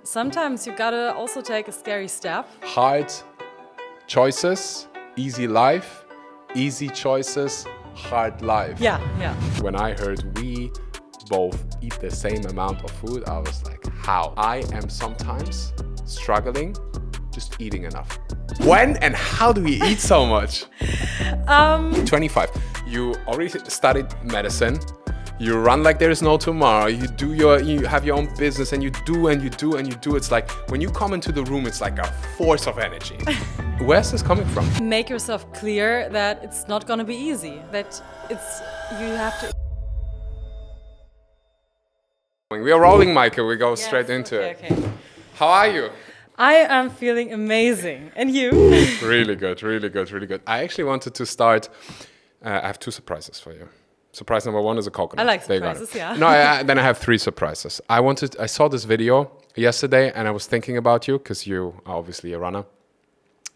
Sometimes you gotta also take a scary step. Hard choices, easy life, easy choices, hard life. Yeah. When I heard we both eat the same amount of food, I was like, how? I am sometimes struggling just eating enough. When and how do we eat so much? 25. You already studied medicine. You run like there is no tomorrow. You have your own business and you do. It's like when you come into the room, it's like a force of energy. Where's this coming from? Make yourself clear that it's not gonna be easy. That you have to. We are rolling, Maike. We go straight into it. Okay. How are you? I am feeling amazing. And you? Really good. I actually wanted to start. I have 2 surprises for you. Surprise number 1 is a coconut. I like surprises, yeah. No, then I have 3 surprises. I saw this video yesterday and I was thinking about you because you are obviously a runner.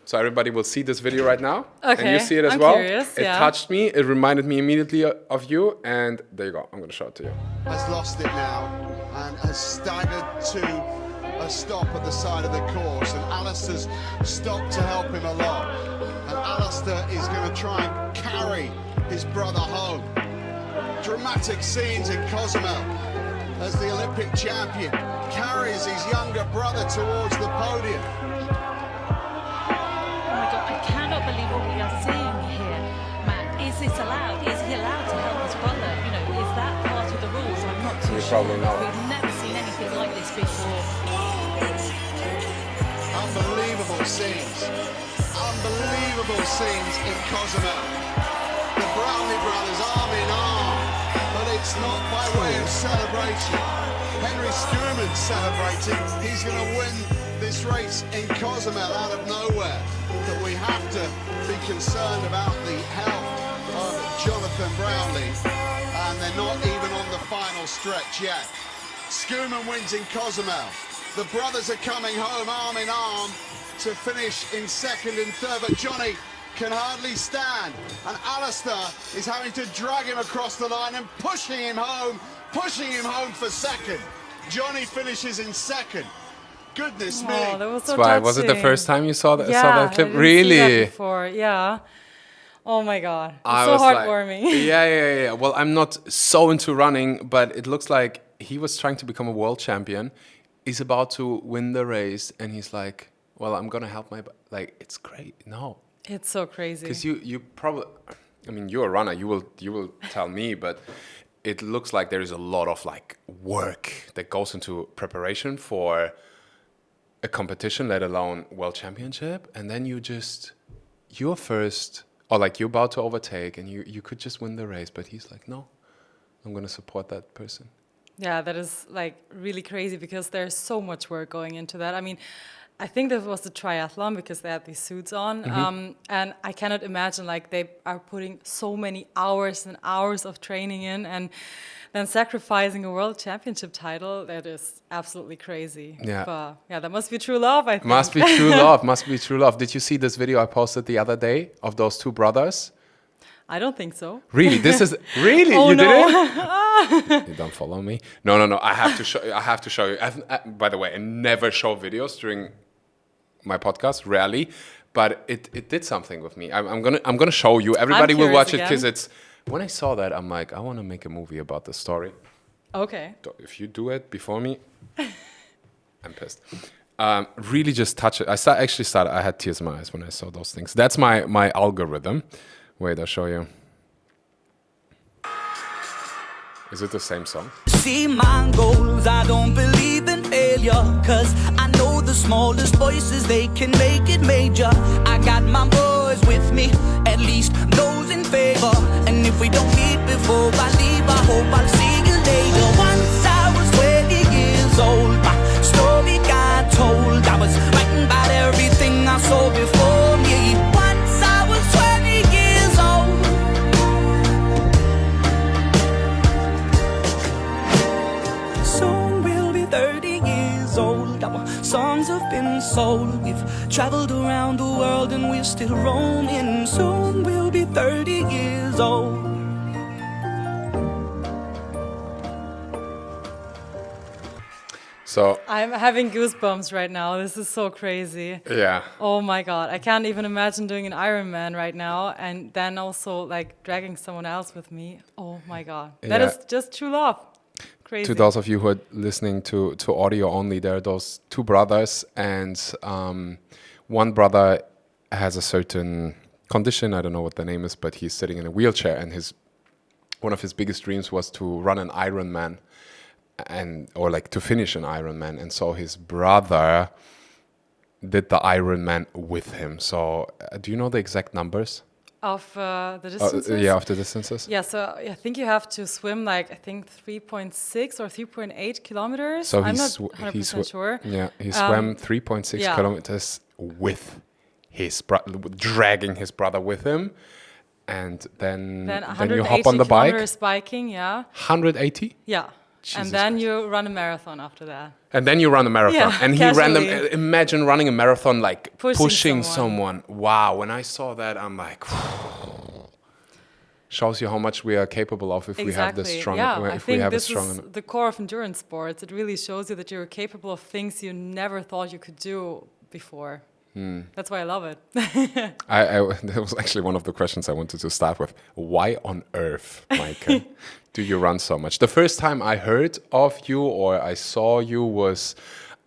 So everybody will see this video right now. Okay, And you see it as I'm well. Curious, it touched me. It reminded me immediately of you. And there you go. I'm going to show it to you. Has lost it now and has staggered to a stop at the side of the course. And Alistair's stopped to help him along. And Alistair is going to try and carry his brother home. Dramatic scenes in Cozumel as the Olympic champion carries his younger brother towards the podium. Oh my God, I cannot believe what we are seeing here, Matt. Is this allowed? Is he allowed to help his brother? You know, is that part of the rules? I'm not too You sure. probably know. We've never seen anything like this before. Unbelievable scenes. Unbelievable scenes in Cozumel. The Brownlee brothers arm in arm, but it's not by way of celebration. Henry Schumann celebrating. He's going to win this race in Cozumel out of nowhere. But we have to be concerned about the health of Jonathan Brownlee, and they're not even on the final stretch yet. Schumann wins in Cozumel. The brothers are coming home arm in arm to finish in 2nd and 3rd, but Johnny can hardly stand, and Alistair is having to drag him across the line and pushing him home for 2nd. Johnny finishes in 2nd. Goodness me. Oh, that was so Why? Was it the touching. first time you saw that clip? I didn't Really? see that before. Yeah. Oh my God. It's I so was heartwarming. Like, yeah. Well, I'm not so into running, but it looks like he was trying to become a world champion. He's about to win the race, and he's like, well, I'm going to help like, it's great. No. It's so crazy. Because you probably, I mean, you're a runner, you will tell me, but it looks like there is a lot of like work that goes into preparation for a competition, let alone world championship. And then you're first, or like you're about to overtake and you could just win the race. But he's like, no, I'm going to support that person. Yeah, that is like really crazy because there's so much work going into that. I mean, I think that was the triathlon because they had these suits on. And I cannot imagine like they are putting so many hours and hours of training in and then sacrificing a world championship title. That is absolutely crazy. Yeah. But yeah, that must be true love, I think. Must be true love. Must be true love. Did you see this video I posted the other day of those 2 brothers? I don't think so. Really? This is really Oh, you no. did it? You don't follow me? No. I have to show you. By the way, I never show videos during my podcast, rarely, but it did something with me. I'm gonna show you. Everybody will watch it because it's. When I saw that, I'm like, I want to make a movie about this story. Okay. If you do it before me, I'm pissed. Really, just touch it. I had tears in my eyes when I saw those things. That's my algorithm. Wait, I'll show you. Is it the same song? See my goals, I don't believe in failure, cause I know the smallest voices, they can make it major. I got my boys with me, at least those in favor. And if we don't meet before I leave, I hope I'll see you later. Once I was 20 years old, my story got told. I was writing about everything I saw before me. Once I was 20 years old. Soon we'll be 30 years old. Our songs have been sold. We've traveled around the world and we're still roaming. Soon we'll be 30 years old. So I'm having goosebumps right now. This is so crazy. yeah. Oh my God. I can't even imagine doing an Ironman right now and then also like dragging someone else with me. Oh my God. That Yeah. is just true love. Crazy. To those of you who are listening to audio only, there are those two brothers, and one brother has a certain condition. I don't know what the name is, but he's sitting in a wheelchair, and one of his biggest dreams was to run an Ironman, or like to finish an Ironman. And so his brother did the Ironman with him. So do you know the exact numbers? Of the distances? Yeah, of the distances. Yeah, so I think you have to swim like, I think 3.6 or 3.8 kilometers. So I'm he's not 100% sure. Yeah, he swam 3.6 yeah. kilometers with his dragging his brother with him, and then you hop on the bike. Kilometers biking, yeah. 180. Yeah. Jesus and then Christ. you run a marathon after that. And then you run a marathon, Yeah, and he ran them. casually. Imagine running a marathon like Pushing someone. Wow! When I saw that, I'm like, shows you how much we are capable of if we have this strong. Yeah, I if we think have this a strong. is the core of endurance sports. It really shows you that you're capable of things you never thought you could do before. That's why I love it. That was actually one of the questions I wanted to start with. Why on earth, Maike, do you run so much? The first time I heard of you or I saw you was,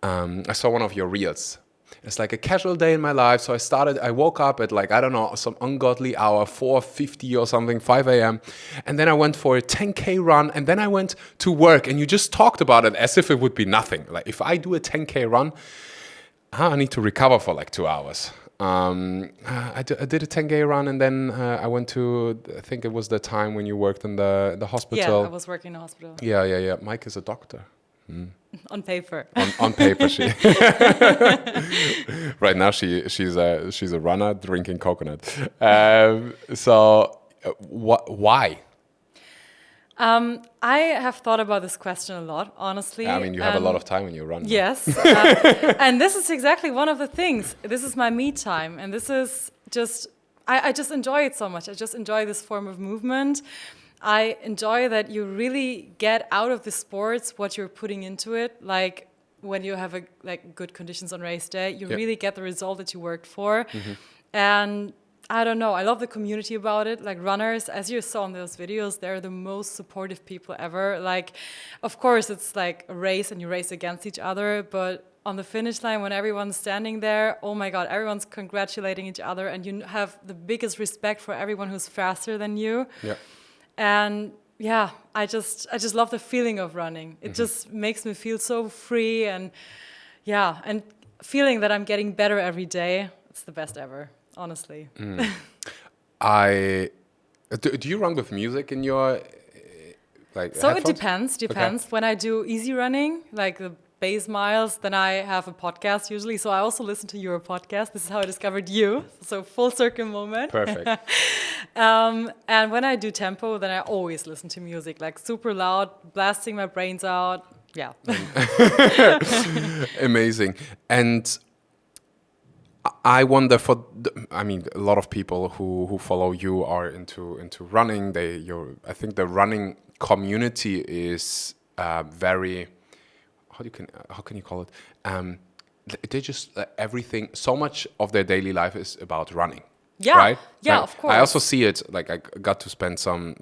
I saw one of your reels. It's like a casual day in my life. So I woke up at like, I don't know, some ungodly hour, 4:50 or something, 5 a.m. And then I went for a 10K run, and then I went to work, and you just talked about it as if it would be nothing. Like if I do a 10K run, I need to recover for like 2 hours. I did a 10K run, and then I went to, I think it was the time when you worked in the hospital. Yeah, I was working in a hospital. Yeah. Mike is a doctor. On paper. On paper, she. Right now, she's a runner drinking coconut. Why? I have thought about this question a lot, honestly. I mean, you have a lot of time when you run. Yes. And this is exactly one of the things. This is my me time. And this is just, I just enjoy it so much. I just enjoy this form of movement. I enjoy that you really get out of the sports what you're putting into it. Like when you have good conditions on race day, you really get the result that you worked for. Mm-hmm. And I don't know, I love the community about it. Like runners, as you saw in those videos, they're the most supportive people ever. Like, of course, it's like a race and you race against each other, but on the finish line, when everyone's standing there, oh my God, everyone's congratulating each other, and you have the biggest respect for everyone who's faster than you. Yeah. And yeah, I just love the feeling of running. It just makes me feel so free, and yeah, and feeling that I'm getting better every day. It's the best ever. Honestly. Do you run with music in your So headphones? it depends. Okay. When I do easy running, like the base miles, then I have a podcast usually. So I also listen to your podcast. This is how I discovered you. So full circle moment. Perfect. And when I do tempo, then I always listen to music, like super loud, blasting my brains out. Yeah. Amazing. And I wonder a lot of people who follow you are into running. I think the running community is very, how can you call it? They just everything. So much of their daily life is about running. Yeah, right? Yeah, of course. I also see it. Like I got to spend some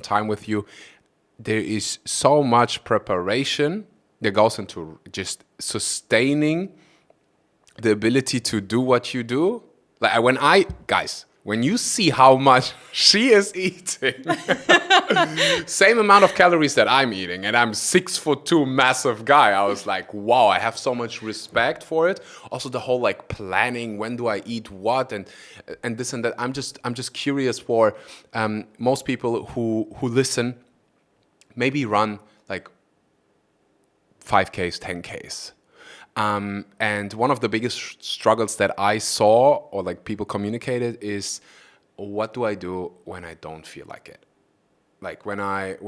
time with you. There is so much preparation that goes into just sustaining the ability to do what you do. Like when you see how much she is eating, same amount of calories that I'm eating, and I'm 6'2" massive guy, I was like, wow, I have so much respect for it. Also the whole like planning, when do I eat what, and this and that. I'm just curious for most people who listen, maybe run like 5Ks, 10Ks. And one of the biggest struggles that I saw or like people communicated is, what do I do when I don't feel like it? Like when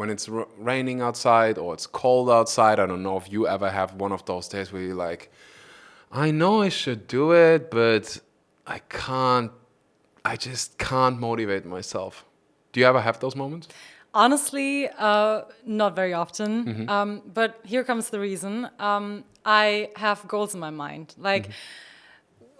it's raining outside or it's cold outside. I don't know if you ever have one of those days where you're like, I know I should do it, but I just can't motivate myself. Do you ever have those moments? Honestly, not very often. Mm-hmm. But here comes the reason. I have goals in my mind. Like,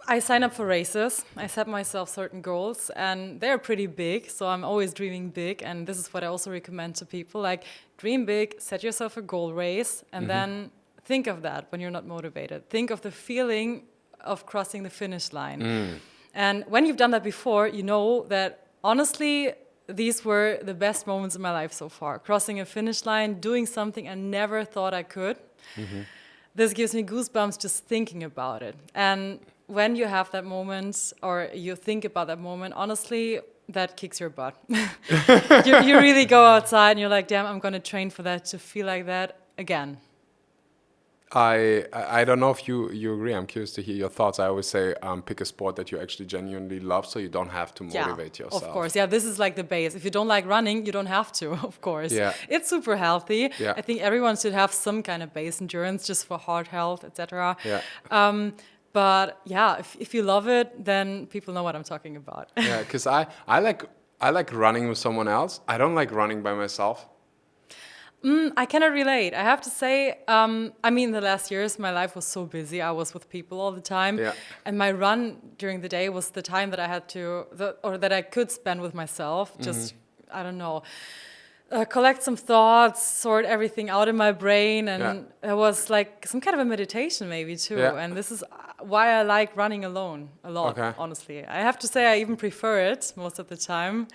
I sign up for races. I set myself certain goals, and they're pretty big. So I'm always dreaming big, and this is what I also recommend to people. Like, dream big, set yourself a goal race, and then think of that when you're not motivated. Think of the feeling of crossing the finish line. And when you've done that before, you know that honestly, these were the best moments in my life so far. Crossing a finish line, doing something I never thought I could. This gives me goosebumps just thinking about it. And when you have that moment or you think about that moment, honestly, that kicks your butt. You really go outside and you're like, damn, I'm going to train for that, to feel like that again. I don't know if you agree. I'm curious to hear your thoughts. I always say pick a sport that you actually genuinely love, so you don't have to motivate yourself. Of course. Yeah, this is like the base. If you don't like running, you don't have to, of course. Yeah. It's super healthy. Yeah. I think everyone should have some kind of base endurance just for heart health, etc. Yeah. But yeah, if you love it, then people know what I'm talking about. Yeah, because I like running with someone else. I don't like running by myself. I cannot relate. I have to say, I mean, the last years, my life was so busy. I was with people all the time. Yeah. And my run during the day was the time that I had to, or that I could spend with myself. Just, I don't know, collect some thoughts, sort everything out in my brain. And it was like some kind of a meditation maybe too. Yeah. And this is why I like running alone a lot, honestly. I have to say I even prefer it most of the time.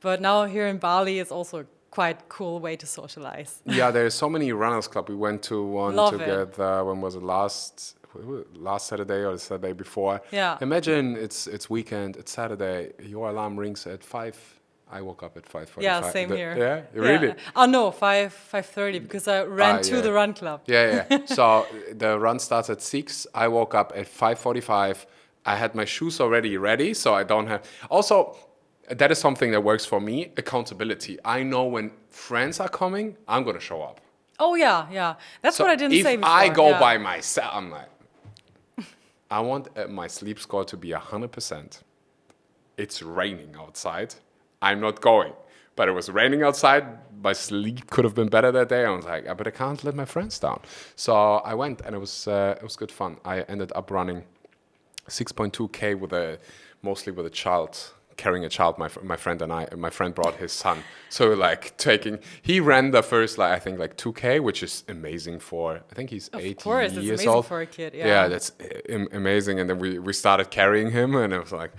But now here in Bali, it's also quite cool way to socialize. Yeah, there's so many runners club. We went to one together. When was it? Last Saturday or the Saturday before. Yeah. Imagine it's weekend. It's Saturday. Your alarm rings at 5. I woke up at 5:45. Yeah, same here. Yeah, really? Oh no, 5:30 because I ran to the run club. Yeah. So the run starts at 6. I woke up at 5:45. I had my shoes already ready, so I don't have. Also, that is something that works for me. Accountability. I know when friends are coming, I'm gonna show up. Oh yeah. That's So what I didn't say before. If I go by myself, I'm like, I want my sleep score to be 100%. It's raining outside. I'm not going. But it was raining outside. My sleep could have been better that day. I was like, but I can't let my friends down. So I went, and it was good fun. I ended up running 6.2K mostly with a child. Carrying a child, my friend brought his son. So he ran the first, I think 2K, which is amazing for, I think he's 18 years old. Of course, it's amazing for a kid, yeah. Yeah, that's amazing. And then we started carrying him, and it was like,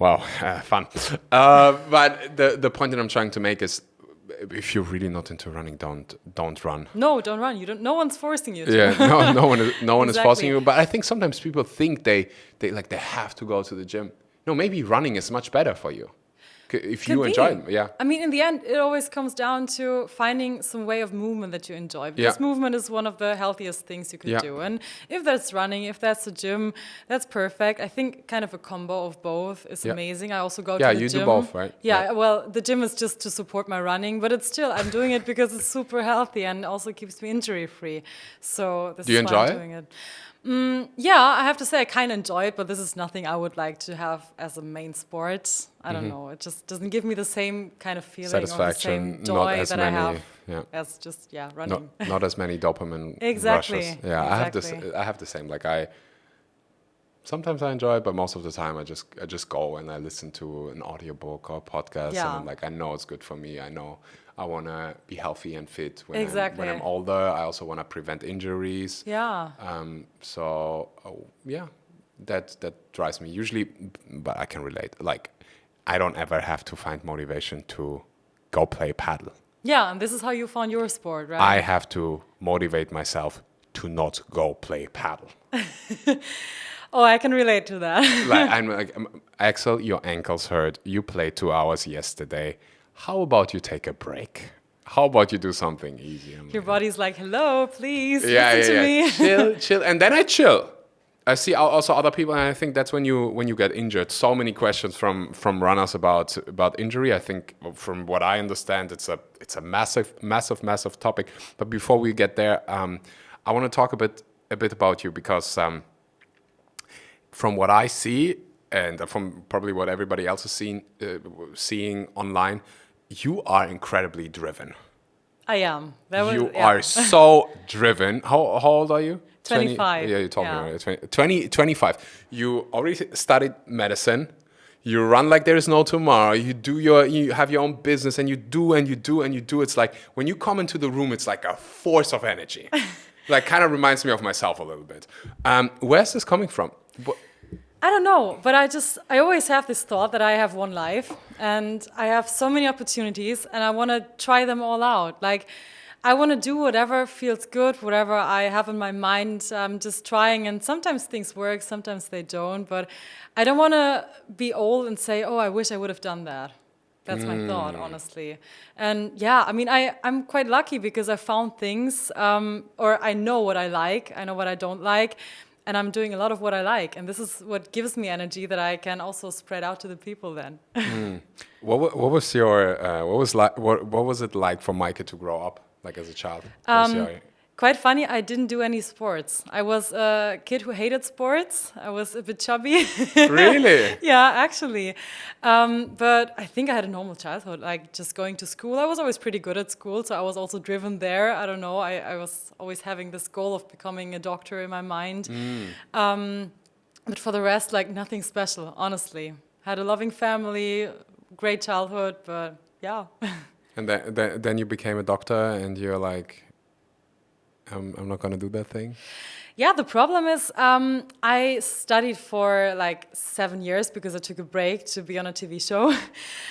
wow, fun. But the point that I'm trying to make is, if you're really not into running, don't run. No, don't run. No one's forcing you to. Yeah, no one is forcing you. But I think sometimes people think they have to go to the gym. No, maybe running is much better for you if you enjoy it. Yeah. I mean, in the end, it always comes down to finding some way of movement that you enjoy. Because movement is one of the healthiest things you can do. And if that's running, if that's the gym, that's perfect. I think kind of a combo of both is amazing. I also go to the gym. Yeah, you do both, right? Yeah, well, the gym is just to support my running, but it's still, I'm doing it because it's super healthy and also keeps me injury free. So this is why I'm doing it. Yeah, I have to say I kind of enjoy it, but this is nothing I would like to have as a main sport. I don't know. It just doesn't give me the same kind of feeling or the same joy that I have as just running. Not as many dopamine exactly. rushes. Yeah, exactly. I have the same. Sometimes I enjoy it, but most of the time I just go and I listen to an audiobook or podcast, and I know it's good for me. I know I want to be healthy and fit when I'm older. I also want to prevent injuries. Yeah. That drives me usually, but I can relate. I don't ever have to find motivation to go play paddle. Yeah, and this is how you found your sport, right? I have to motivate myself to not go play paddle. Oh, I can relate to that. I'm like, Axel, your ankle's hurt. You played 2 hours yesterday. How about you take a break? How about you do something easy? Your body's like, hello, please listen to me. Chill. And then I chill. I see also other people, and I think that's when you get injured. So many questions from runners about injury. I think from what I understand, it's a massive topic. But before we get there, I want to talk a bit about you, because from what I see, and from probably what everybody else is seeing online, you are incredibly driven. I am. You are so driven. How old are you? 25. Yeah, you told me already. 25. You already studied medicine. You run like there is no tomorrow. You have your own business, and you do and you do and you do. It's like when you come into the room, it's like a force of energy. Like kind of reminds me of myself a little bit. Where's this coming from? I don't know, but I always have this thought that I have one life and I have so many opportunities and I want to try them all out. Like, I want to do whatever feels good, whatever I have in my mind. I'm just trying, and sometimes things work, sometimes they don't. But I don't want to be old and say, oh, I wish I would have done that. That's my thought, honestly. And yeah, I mean, I'm quite lucky because I found things, or I know what I like, I know what I don't like, and I'm doing a lot of what I like. And this is what gives me energy that I can also spread out to the people then. What was it like for Maike to grow up, like as a child? Quite funny, I didn't do any sports. I was a kid who hated sports. I was a bit chubby. Really? Yeah, actually. But I think I had a normal childhood, like just going to school. I was always pretty good at school, so I was also driven there. I don't know, I was always having this goal of becoming a doctor in my mind. But for the rest, like nothing special, honestly. Had a loving family, great childhood, but yeah. And then you became a doctor, and you're like, I'm not going to do that thing. Yeah, the problem is I studied for like 7 years because I took a break to be on a TV show.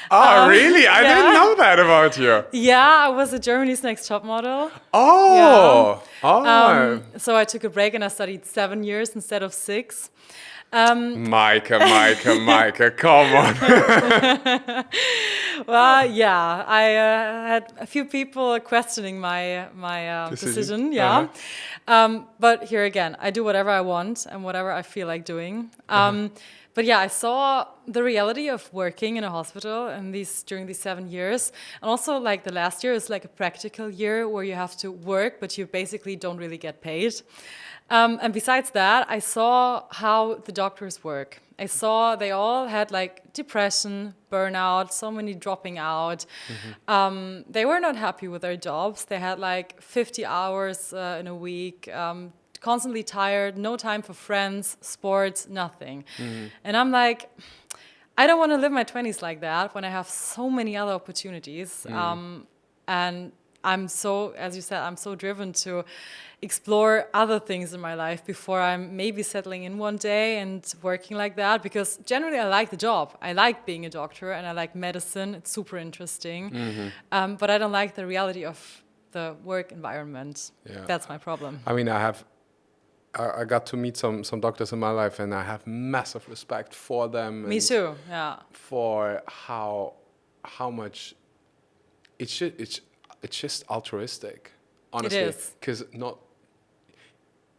Oh, really? I didn't know that about you. Yeah, I was a Germany's Next Top Model. Oh, Yeah. So I took a break and I studied 7 years instead of 6. Maike, come on. Well, yeah, I had a few people questioning my decision. Yeah. But here again, I do whatever I want and whatever I feel like doing. But yeah, I saw the reality of working in a hospital during these 7 years. And also, like, the last year is like a practical year where you have to work, but you basically don't really get paid. And besides that, I saw how the doctors work. I saw they all had like depression, burnout, so many dropping out. They were not happy with their jobs. They had like 50 hours in a week, constantly tired, no time for friends, sports, nothing. And I'm like, I don't want to live my 20s like that when I have so many other opportunities. And I'm so, as you said, I'm so driven to explore other things in my life before I'm maybe settling in one day and working like that, because generally I like the job. I like being a doctor and I like medicine. It's super interesting. But I don't like the reality of the work environment. Yeah. That's my problem. I mean, I got to meet some doctors in my life, and I have massive respect for them. Me too, yeah. For how much it's just altruistic, honestly. It is. Because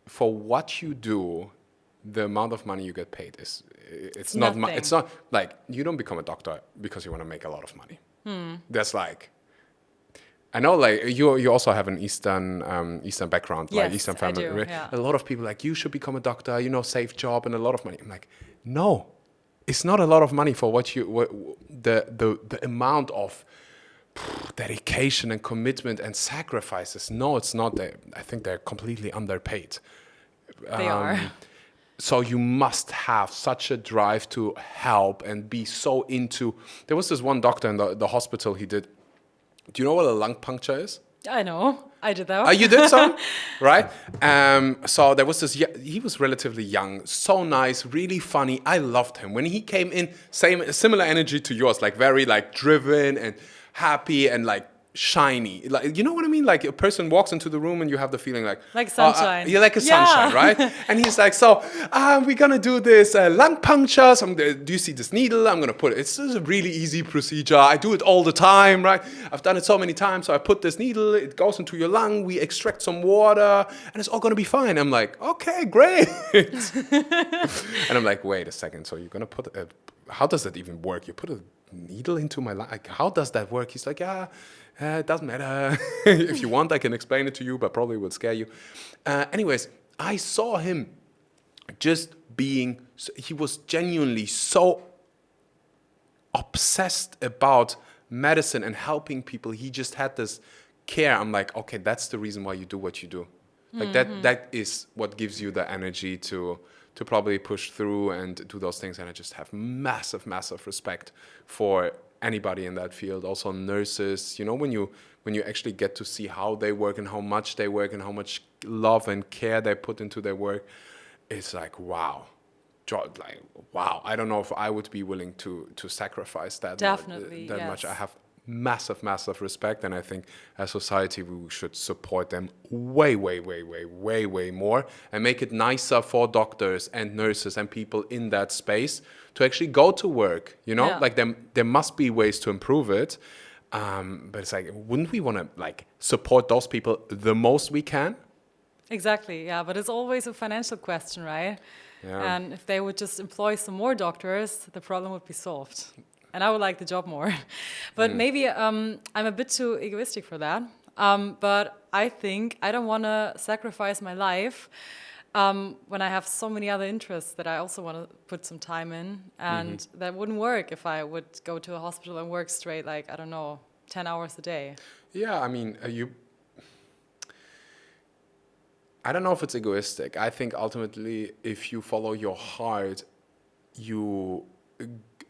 for what you do, the amount of money you get paid it's not it's not like you don't become a doctor because you want to make a lot of money. That's like, I know, like you also have an Eastern background, yes, like Eastern family. I do, yeah. A lot of people like, you should become a doctor, safe job and a lot of money. I'm like, no, it's not a lot of money for the amount of dedication and commitment and sacrifices. No, it's not. I think they're completely underpaid. They are. So you must have such a drive to help and be so into. There was this one doctor in the hospital. He did. Do you know what a lung puncture is? I know. I did that. You did some? Right? So there was this, he was relatively young, so nice, really funny. I loved him. When he came in, similar energy to yours, like very like driven and happy and like shiny. Like, you know what I mean? Like a person walks into the room and you have the feeling like sunshine. You're like a sunshine, right? And he's like, so we're gonna do this lung puncture. So do you see this needle? I'm gonna put it. It's a really easy procedure. I do it all the time, right? I've done it so many times. So I put this needle, it goes into your lung, we extract some water, and it's all gonna be fine. I'm like, okay, great. And I'm like, wait a second. So you're gonna put how does that even work? You put a needle into my lung? Like, how does that work? He's like, yeah. It doesn't matter. If you want, I can explain it to you, but probably would scare you. Anyways, I saw him just he was genuinely so obsessed about medicine and helping people. He just had this care. I'm like, okay, that's the reason why you do what you do. Like that is what gives you the energy to probably push through and do those things. And I just have massive respect for anybody in that field. Also nurses, you know, when you actually get to see how they work and how much they work and how much love and care they put into their work, it's like, wow. Like, wow, I don't know if I would be willing to sacrifice that Definitely, that yes. much. I have massive respect, and I think as society we should support them way more and make it nicer for doctors and nurses and people in that space to actually go to work, you know. Yeah. Like there must be ways to improve it, but it's like, wouldn't we want to like support those people the most we can? Exactly, yeah, but it's always a financial question, right? Yeah. And if they would just employ some more doctors, the problem would be solved. And I would like the job more. But maybe I'm a bit too egoistic for that. But I think I don't want to sacrifice my life when I have so many other interests that I also want to put some time in. And that wouldn't work if I would go to a hospital and work straight, like, I don't know, 10 hours a day. Yeah, I mean, I don't know if it's egoistic. I think ultimately, if you follow your heart, you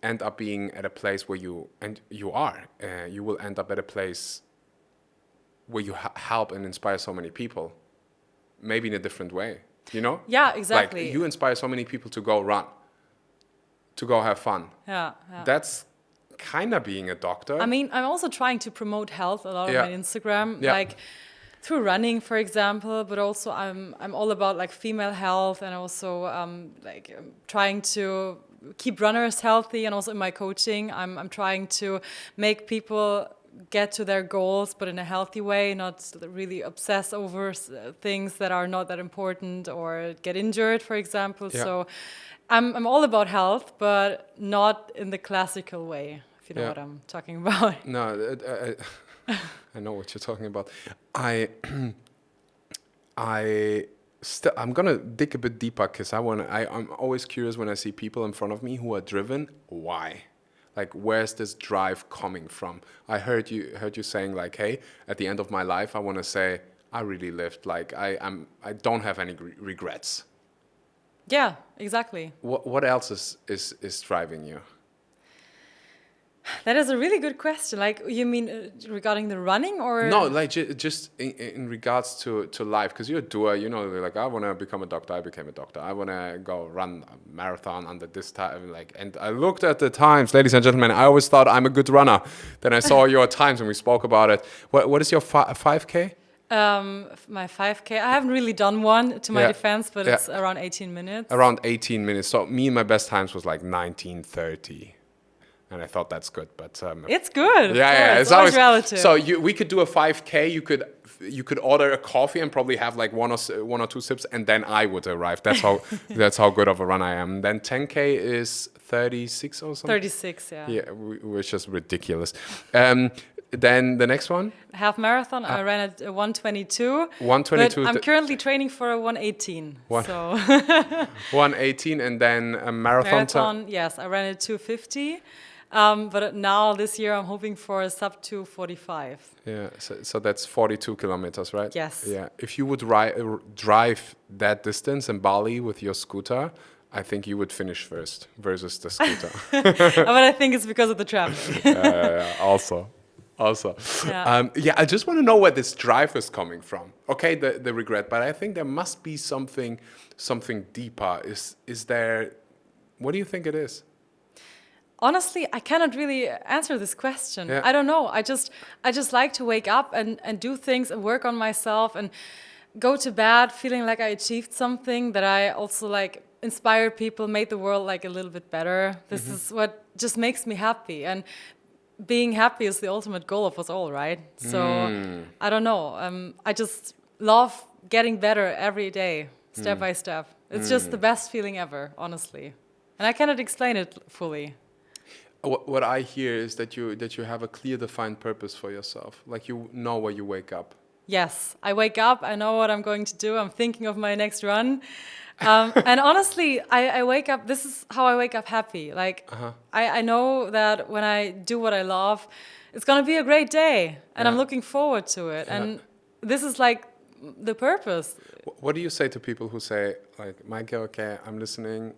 end up being at a place where you will end up at a place where you help and inspire so many people, maybe in a different way, you know? Yeah, exactly. Like, you inspire so many people to go run, to go have fun. Yeah. That's kind of being a doctor. I mean, I'm also trying to promote health a lot on my Instagram. Yeah. Like, through running, for example, but also I'm all about like female health and also trying to keep runners healthy, and also in my coaching, I'm trying to make people get to their goals, but in a healthy way, not really obsess over things that are not that important or get injured, for example. Yeah. So I'm all about health, but not in the classical way, if you know what I'm talking about. No, I know what you're talking about. I'm gonna dig a bit deeper because I'm always curious when I see people in front of me who are driven. Why? Like, where's this drive coming from? I heard you saying like, hey, at the end of my life, I want to say I really lived. Like I don't have any regrets. Yeah, exactly. What else is driving you? That is a really good question. Like, you mean regarding the running, or? No, like just in regards to life, because you're a doer, you know, like, I want to become a doctor, I became a doctor. I want to go run a marathon under this time. Like, and I looked at the times, ladies and gentlemen, I always thought I'm a good runner. Then I saw your times and we spoke about it. What is your 5K? My 5K, I haven't really done one to my defense, but it's around 18 minutes. Around 18 minutes. So me and my best times was like 19:30. And I thought that's good, but it's good. Yeah, it's always relative. So we could do a 5K. You could order a coffee and probably have like one or two sips, and then I would arrive. That's how good of a runner I am. Then 10K is 36 or something. 36, yeah. Yeah, which is ridiculous. Then the next one, half marathon. I ran at 1:22. 1:22. But I'm currently training for a 1:18. So 1:18, and then a marathon. Yes, I ran at 2:50. But now this year I'm hoping for a sub 2:45. Yeah, so that's 42 kilometers, right? Yes. Yeah. If you would drive that distance in Bali with your scooter, I think you would finish first versus the scooter. But I think it's because of the traffic. Also. Yeah. I just want to know where this drive is coming from. Okay, the regret, but I think there must be something deeper. Is there? What do you think it is? Honestly, I cannot really answer this question. Yeah. I don't know. I just like to wake up and do things and work on myself and go to bed feeling like I achieved something, that I also like inspired people, made the world like a little bit better. This is what just makes me happy. And being happy is the ultimate goal of us all, right? So I don't know. I just love getting better every day, step by step. It's just the best feeling ever, honestly. And I cannot explain it fully. What I hear is that you have a clear, defined purpose for yourself. Like, you know where you wake up. Yes, I wake up, I know what I'm going to do, I'm thinking of my next run. And honestly, I wake up, this is how I wake up happy. Like, I know that when I do what I love, it's going to be a great day. And I'm looking forward to it. And this is like the purpose. What do you say to people who say, like, Maike, okay, I'm listening,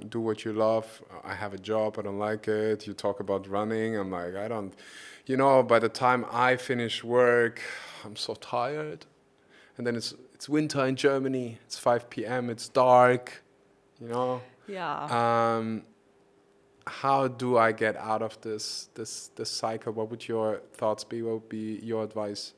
do what you love, I have a job, I don't like it, you talk about running, I'm like, I don't, by the time I finish work, I'm so tired. And then it's winter in Germany, it's 5 p.m., it's dark, Yeah. How do I get out of this cycle? What would your thoughts be? What would be your advice?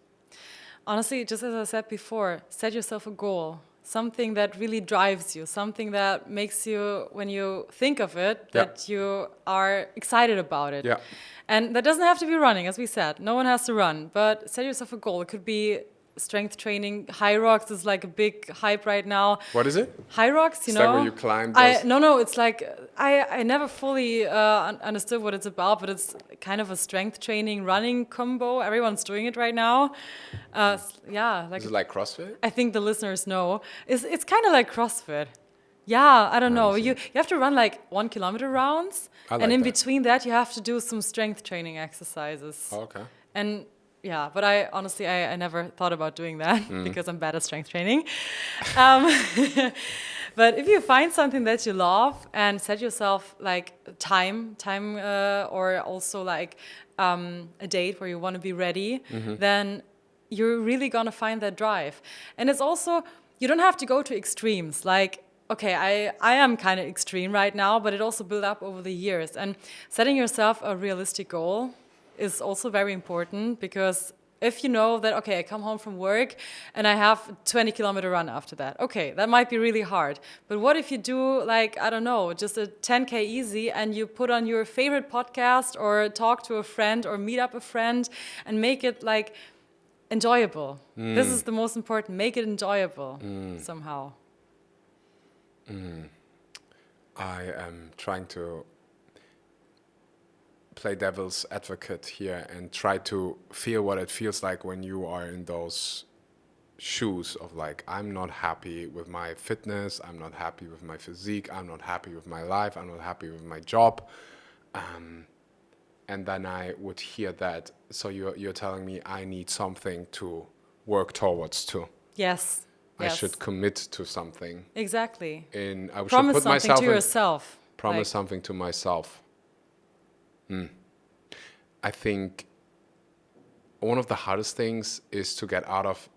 Honestly, just as I said before, set yourself a goal, something that really drives you, something that makes you, when you think of it, that you are excited about it. Yeah. And that doesn't have to be running, as we said. No one has to run, but set yourself a goal. It could be strength training. High rocks is like a big hype right now. What is it? High rocks, Is that where you climb those? No, it's like, I never fully understood what it's about, but it's kind of a strength training running combo. Everyone's doing it right now. Is it like CrossFit? I think the listeners know. It's kind of like CrossFit. Yeah, I don't know. You have to run like 1 kilometer rounds. And in between that, you have to do some strength training exercises. Oh, okay. And yeah, but I honestly, I never thought about doing that because I'm bad at strength training. But if you find something that you love and set yourself like time, or also like a date where you want to be ready, then you're really going to find that drive. And it's also, you don't have to go to extremes. Like, okay, I am kind of extreme right now, but it also built up over the years. And setting yourself a realistic goal is also very important, because if you know that, okay, I come home from work and I have a 20-kilometer run after that, okay, that might be really hard. But what if you do, like, I don't know, just a 10K easy, and you put on your favorite podcast or talk to a friend or meet up a friend and make it like enjoyable. This is the most important. Make it enjoyable somehow. I am trying to play devil's advocate here and try to feel what it feels like when you are in those shoes of like, I'm not happy with my fitness, I'm not happy with my physique, I'm not happy with my life, I'm not happy with my job. And then I would hear that, so you're telling me I need something to work towards to. Yes. I should commit to something. Exactly. I should promise put something myself to yourself. Promise something to myself. I think one of the hardest things is to get out of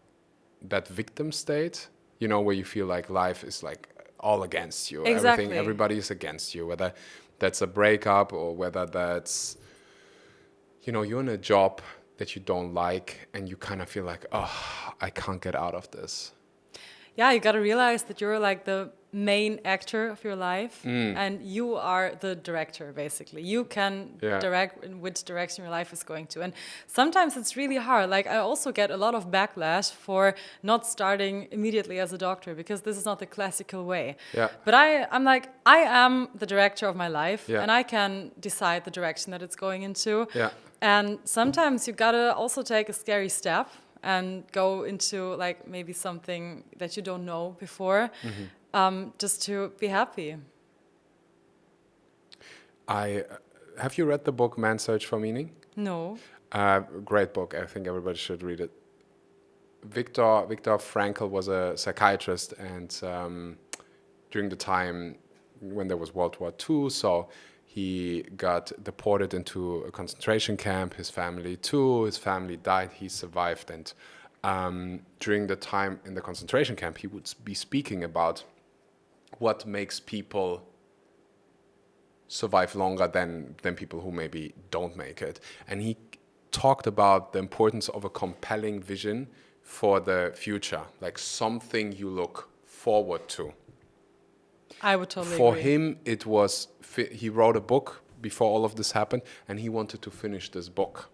that victim state, where you feel like life is like all against you. Exactly. Everybody is against you, whether that's a breakup or whether that's, you're in a job that you don't like and you kind of feel like, oh, I can't get out of this. Yeah, you got to realize that you're like the main actor of your life, and you are the director, basically. You can direct in which direction your life is going to. And sometimes it's really hard. Like, I also get a lot of backlash for not starting immediately as a doctor, because this is not the classical way. Yeah. But I'm like, I am the director of my life, and I can decide the direction that it's going into. Yeah. And sometimes you got to also take a scary step and go into like maybe something that you don't know before, just to be happy. Have you read the book Man's Search for Meaning? No. Great book. I think everybody should read it. Viktor Frankl was a psychiatrist, and during the time when there was World War II, so he got deported into a concentration camp, his family too. His family died, he survived. And during the time in the concentration camp, he would be speaking about what makes people survive longer than people who maybe don't make it. And he talked about the importance of a compelling vision for the future, like something you look forward to. I would totally For agree. him, it was, he wrote a book before all of this happened, and he wanted to finish this book.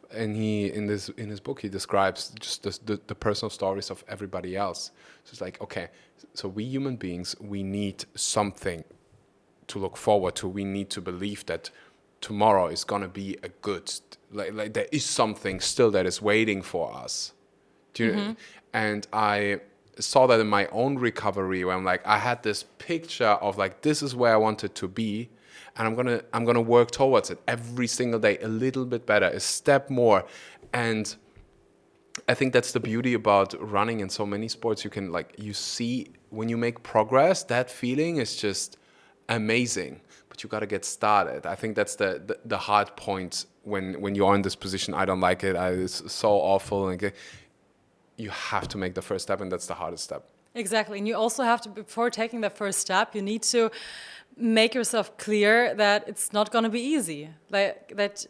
And in his book, he describes just the personal stories of everybody else. So it's like, okay, so we human beings, we need something to look forward to. We need to believe that tomorrow is going to be a good, like there is something still that is waiting for us. Do you know? And I saw that in my own recovery, where I'm like, I had this picture of like, this is where I wanted to be, and I'm gonna work towards it every single day, a little bit better, a step more. And I think that's the beauty about running in so many sports. You can you see when you make progress, that feeling is just amazing. But you got to get started. I think that's the hard point when you are in this position. I don't like it. It's so awful. And you have to make the first step, and that's the hardest step. Exactly. And you also have to, before taking the first step, you need to make yourself clear that it's not going to be easy. That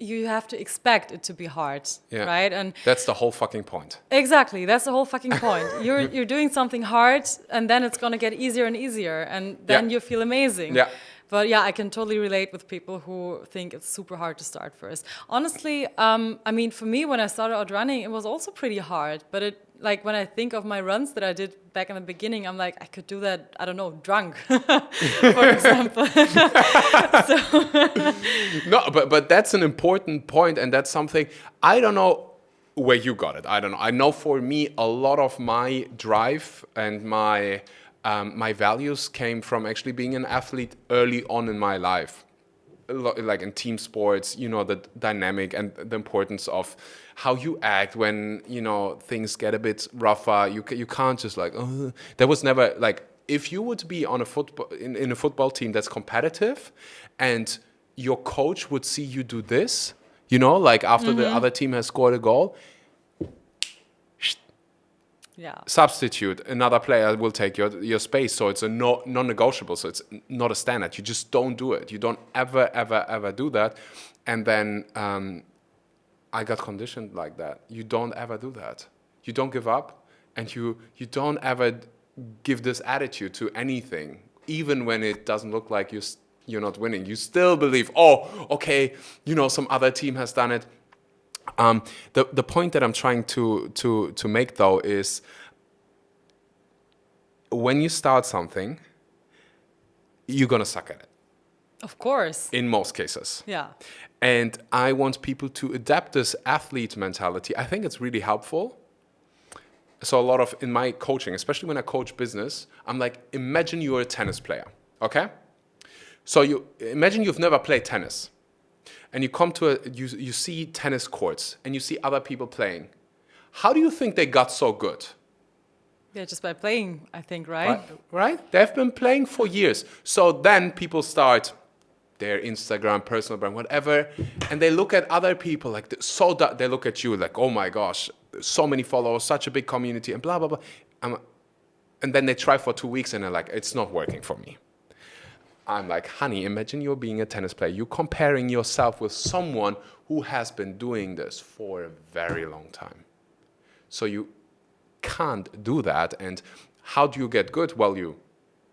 you have to expect it to be hard, right? And that's the whole fucking point. Exactly, that's the whole fucking point. You're doing something hard, and then it's gonna get easier and easier, and then you feel amazing. Yeah. But yeah, I can totally relate with people who think it's super hard to start first. Honestly, I mean, for me, when I started out running, it was also pretty hard. But when I think of my runs that I did back in the beginning, I'm like, I could do that, I don't know, drunk, for example. No, but that's an important point, and that's something, I don't know where you got it. I don't know. I know for me, a lot of my drive and my values came from actually being an athlete early on in my life. Like in team sports, the dynamic and the importance of how you act when, things get a bit rougher. You can't just there was never, if you would be on a football, in a football team that's competitive and your coach would see you do this, after the other team has scored a goal, substitute, another player will take your space. So it's a non-negotiable. So it's not a standard. You just don't do it. You don't ever do that. And then I got conditioned like that. You don't ever do that. You don't give up, and you don't ever give this attitude to anything, even when it doesn't look like you're not winning. You still believe, okay, some other team has done it. The point that I'm trying to make, though, is when you start something, you're going to suck at it. Of course. In most cases. Yeah. And I want people to adapt this athlete mentality. I think it's really helpful. So a lot of, in my coaching, especially when I coach business, I'm like, imagine you're a tennis player, okay? So you imagine you've never played tennis. And you come to you see tennis courts and you see other people playing. How do you think they got so good? Yeah, just by playing, I think, right? Right? They've been playing for years. So then people start their Instagram, personal brand, whatever, and they look at other people they look at you like, oh my gosh, so many followers, such a big community, and blah, blah, blah. And then they try for 2 weeks and they're like, it's not working for me. I'm like, honey, imagine you're being a tennis player. You're comparing yourself with someone who has been doing this for a very long time. So you can't do that. And how do you get good? Well, you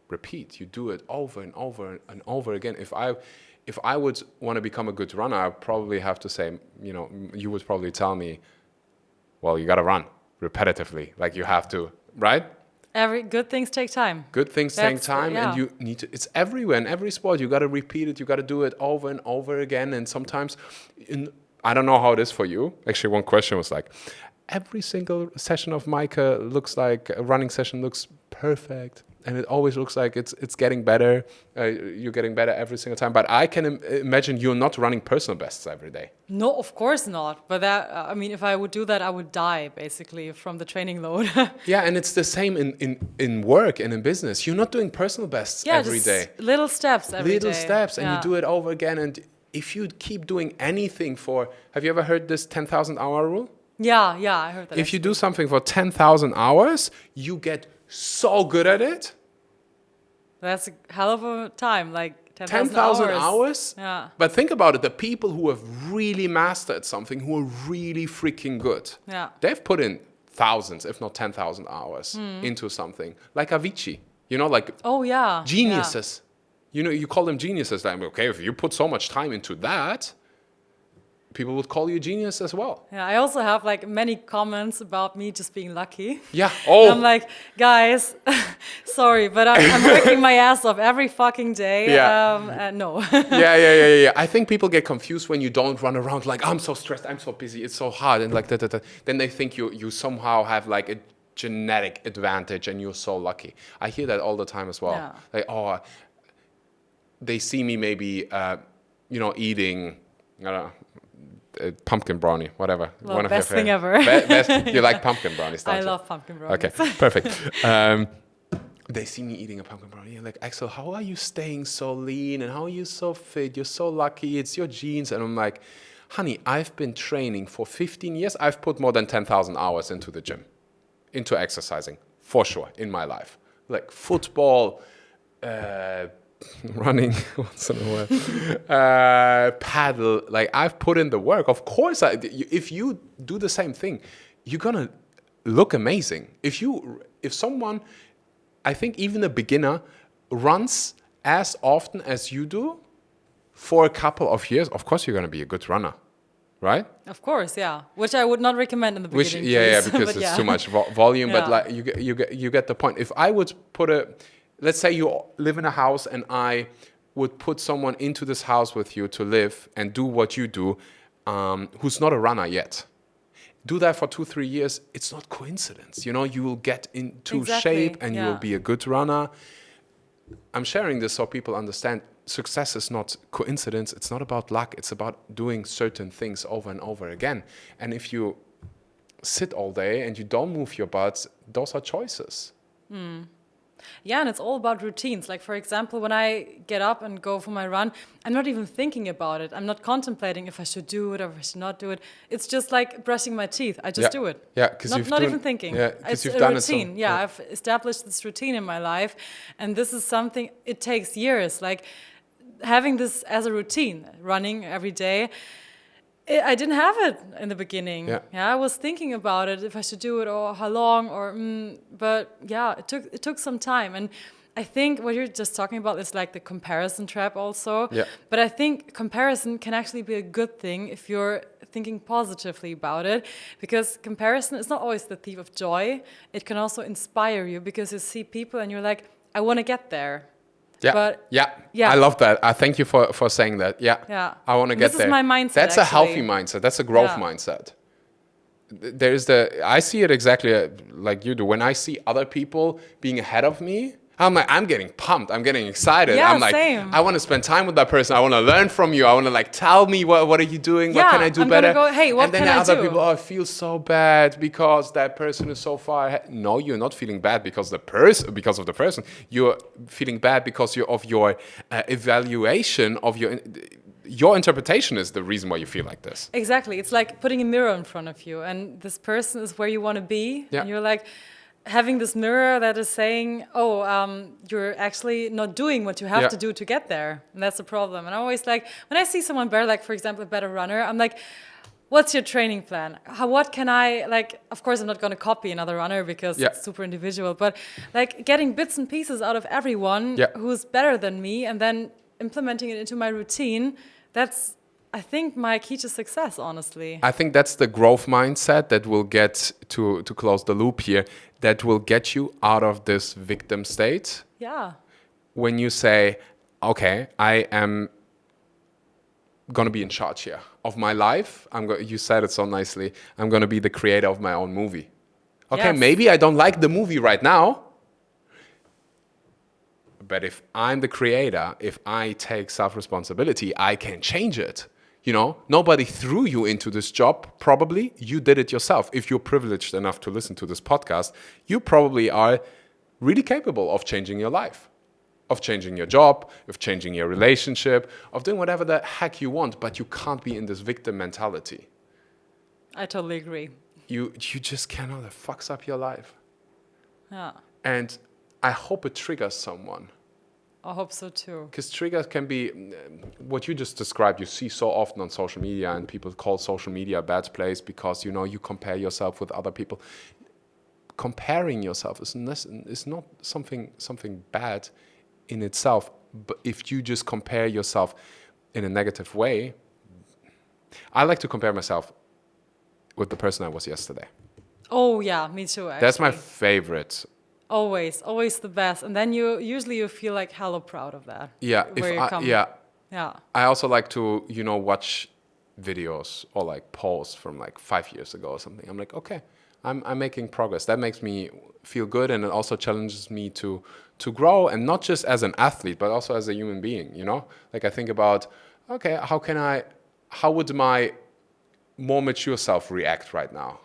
repeat. You do it over and over and over again. If I would want to become a good runner, I probably have to say, you would probably tell me, well, you got to run repetitively. Like you have to, right? Every good things take time. Good things take time, and you need to. It's everywhere in every sport. You got to repeat it. You got to do it over and over again. And sometimes, I don't know how it is for you. Actually, one question was like, every single session of Maike looks like a running session looks perfect, and it always looks like it's getting better. You're getting better every single time. But I can imagine you're not running personal bests every day. No, of course not. But if I would do that, I would die basically from the training load. Yeah, and it's the same in work and in business. You're not doing personal bests every day. Little steps every day. Little steps, and you do it over again. And if you keep doing anything have you ever heard this 10,000 hour rule? Yeah, I heard that. If you do something for 10,000 hours, you get so good at it. That's a hell of a time, like 10,000 hours? Yeah. But think about it, the people who have really mastered something, who are really freaking good, they've put in thousands, if not 10,000 hours into something. Like Avicii, geniuses. Yeah. You call them geniuses. Like, okay, if you put so much time into that, people would call you a genius as well. Yeah, I also have many comments about me just being lucky. Yeah. Oh. I'm like, guys, sorry, but I'm working my ass off every fucking day. Yeah. No. Yeah. I think people get confused when you don't run around like, I'm so stressed, I'm so busy, it's so hard, and like that. Then they think you somehow have like a genetic advantage and you're so lucky. I hear that all the time as well. Yeah. Like, they see me maybe, eating, I don't know, pumpkin brownie, whatever. Well, One of best your thing favorite- ever. best, you like pumpkin brownies, don't I you? love pumpkin brownies. Okay, perfect. They see me eating a pumpkin brownie. They're like, Axel, how are you staying so lean? And how are you so fit? You're so lucky. It's your genes. And I'm like, honey, I've been training for 15 years. I've put more than 10,000 hours into the gym, into exercising, for sure, in my life. Like football, running once in a while, paddle. Like, I've put in the work. Of course, if you do the same thing, you're going to look amazing. If someone... I think even a beginner runs as often as you do for a couple of years, of course you're going to be a good runner, right? Of course, yeah. Which I would not recommend in the beginning. Because but it's too much volume. Yeah. But like you get the point. If I would let's say you live in a house and I would put someone into this house with you to live and do what you do, who's not a runner yet. Do that for 2-3 years. It's not coincidence. You know, you will get into shape and you will be a good runner. I'm sharing this so people understand success is not coincidence. It's not about luck. It's about doing certain things over and over again. And if you sit all day and you don't move your butt, those are choices. Yeah, and it's all about routines. Like, for example, when I get up and go for my run, I'm not even thinking about it. I'm not contemplating if I should do it or if I should not do it. It's just like brushing my teeth. I just do it. Yeah, because not even thinking. Yeah, it's you've a done routine. it. So, yeah, I've established this routine in my life, and this is something, it takes years. Like, having this as a routine, running every day, I didn't have it in the beginning. Yeah, I was thinking about it, if I should do it or how long, but yeah, it took some time. And I think what you're just talking about is like the comparison trap also. Yeah. But I think comparison can actually be a good thing if you're thinking positively about it, because comparison is not always the thief of joy. It can also inspire you because you see people and you're like, I want to get there. Yeah, But yeah, I love that. I thank you for saying that. Yeah, I want to get there. This is my mindset. That's actually a healthy mindset. That's a growth mindset. I see it exactly like you do. When I see other people being ahead of me, I'm like, I'm getting pumped. I'm getting excited. Yeah, I'm like, same. I want to spend time with that person. I want to learn from you. I want to like, tell me what are you doing? What can I do I'm better? Gonna go, hey, what and then can I other do? people, I feel so bad because that person is so far ahead. No, you're not feeling bad because of the person. You're feeling bad because of your evaluation of your interpretation is the reason why you feel like this. Exactly. It's like putting a mirror in front of you, and this person is where you want to be. Yeah. And you're like having this mirror that is saying, you're actually not doing what you have to do to get there. And that's the problem. And I always like, when I see someone better, like for example, a better runner, I'm like, what's your training plan? What can I, like, of course, I'm not going to copy another runner because it's super individual, but like getting bits and pieces out of everyone who's better than me and then implementing it into my routine, that's, I think, my key to success, honestly. I think that's the growth mindset that will get, to close the loop here, that will get you out of this victim state. Yeah. When you say, okay, I am going to be in charge here of my life. You said it so nicely. I'm going to be the creator of my own movie. Okay, maybe I don't like the movie right now. But if I'm the creator, if I take self-responsibility, I can change it. You know, nobody threw you into this job, probably. You did it yourself. If you're privileged enough to listen to this podcast, you probably are really capable of changing your life, of changing your job, of changing your relationship, of doing whatever the heck you want, but you can't be in this victim mentality. I totally agree. You just cannot. It fucks up your life. Yeah. And I hope it triggers someone. I hope so too. Because triggers can be what you just described. You see so often on social media, and people call social media a bad place because you compare yourself with other people. Comparing yourself is not something bad in itself. But if you just compare yourself in a negative way, I like to compare myself with the person I was yesterday. Oh yeah, me too. Actually. That's my favorite. Always the best, and then you feel like hella proud of that. Yeah, Yeah. I also like to watch videos or like posts from like 5 years ago or something. I'm like, okay, I'm making progress. That makes me feel good, and it also challenges me to grow, and not just as an athlete, but also as a human being. Like I think about, okay, how would my more mature self react right now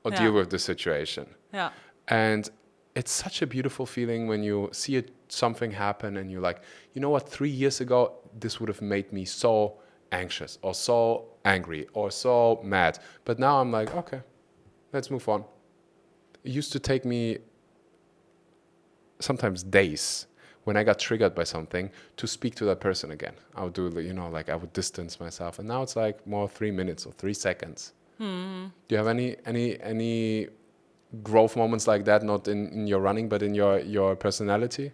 or Yeah. deal with the situation. Yeah. And it's such a beautiful feeling when you see something happen and you're like, you know what, 3 years ago, this would have made me so anxious or so angry or so mad. But now I'm like, okay, let's move on. It used to take me sometimes days when I got triggered by something to speak to that person again. I would do, you know, like I would distance myself. And now it's like more 3 minutes or 3 seconds. Do you have any growth moments like that, not in your running, but in your personality?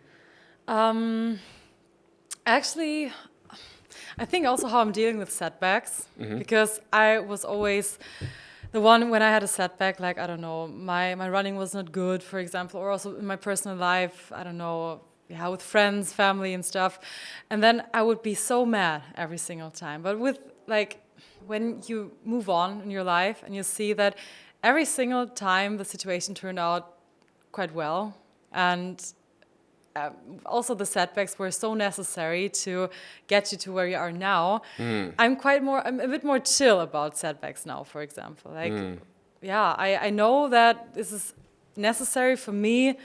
Actually, I think also how I'm dealing with setbacks, because I was always the one when I had a setback, like, I don't know, my running was not good, for example, or also in my personal life, I don't know, yeah, with friends, family and stuff. And then I would be so mad every single time. But with, like, when you move on in your life and you see that every single time the situation turned out quite well, and also the setbacks were so necessary to get you to where you are now. I'm a bit more chill about setbacks now, for example. Like, yeah, I know that this is necessary for me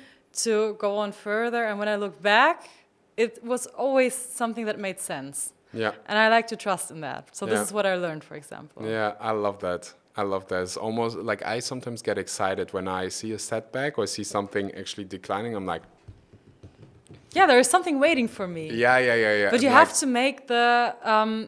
to go on further. And when I look back, it was always something that made sense. Yeah. And I like to trust in that. So this is what I learned, for example. Yeah, I love that. I love that. It's almost like I sometimes get excited when I see a setback or see something actually declining. I'm like, yeah, there is something waiting for me. yeah. But you like, have to make the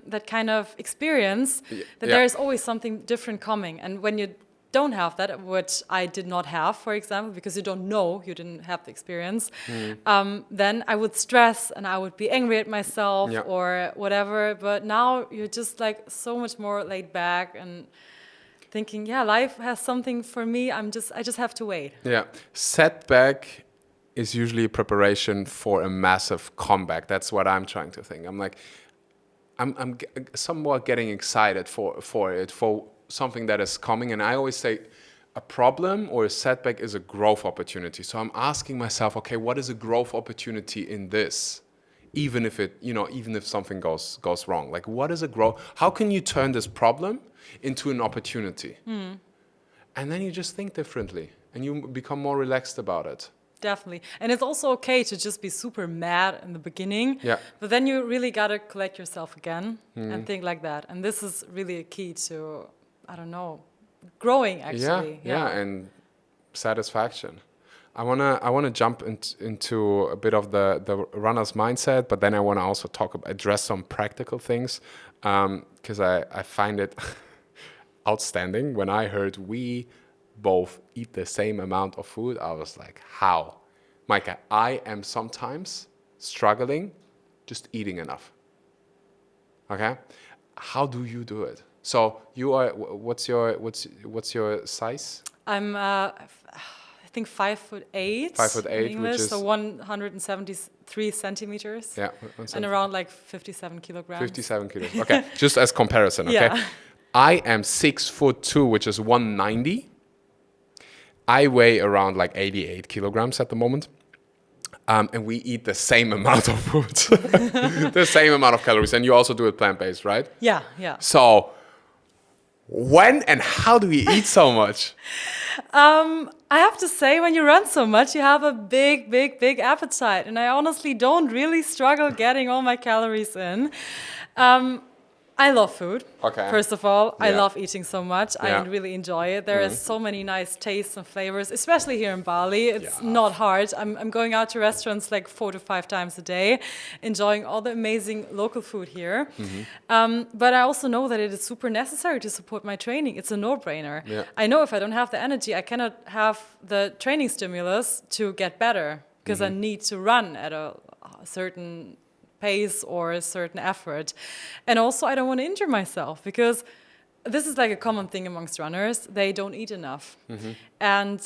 that kind of experience that there is always something different coming. And when you don't have that, which I did not have, for example, because you don't know, you didn't have the experience, then I would stress and I would be angry at myself or whatever. But now you're just like so much more laid back and thinking, yeah, life has something for me. I just have to wait. Yeah, setback is usually preparation for a massive comeback. That's what I'm trying to think. I'm like, I'm somewhat getting excited for something that is coming. And I always say a problem or a setback is a growth opportunity. So I'm asking myself, okay, what is a growth opportunity in this? Even if something goes wrong, like what is a growth? How can you turn this problem into an opportunity? And then you just think differently and you become more relaxed about it. Definitely. And it's also okay to just be super mad in the beginning. Yeah. But then you really got to collect yourself again and think like that. And this is really a key to, I don't know, growing actually. Yeah, and satisfaction. I wanna jump into a bit of the runner's mindset, but then I wanna also address some practical things, because I find it outstanding. When I heard we both eat the same amount of food, I was like, how? Maike, I am sometimes struggling just eating enough. Okay? How do you do it? So you are, what's your size? I'm, I think 5'8". 5'8", in English, which is so 173 centimeters. Yeah. And around like 57 kilograms. 57 kilos. Okay, just as comparison, okay? Yeah. I am 6'2", which is 190. I weigh around like 88 kilograms at the moment. And we eat the same amount of food, the same amount of calories. And you also do it plant-based, right? Yeah. So when and how do we eat so much? I have to say, when you run so much, you have a big appetite. And I honestly don't really struggle getting all my calories in. I love food. Okay. First of all, I Yeah. love eating so much. Yeah. I really enjoy it. There is so many nice tastes and flavors, especially here in Bali. It's Yeah. not hard. I'm going out to restaurants like 4 to 5 times a day, enjoying all the amazing local food here. But I also know that it is super necessary to support my training. It's a no-brainer. Yeah. I know if I don't have the energy, I cannot have the training stimulus to get better, because I need to run at a certain pace or a certain effort. And also I don't want to injure myself, because this is like a common thing amongst runners. They don't eat enough. And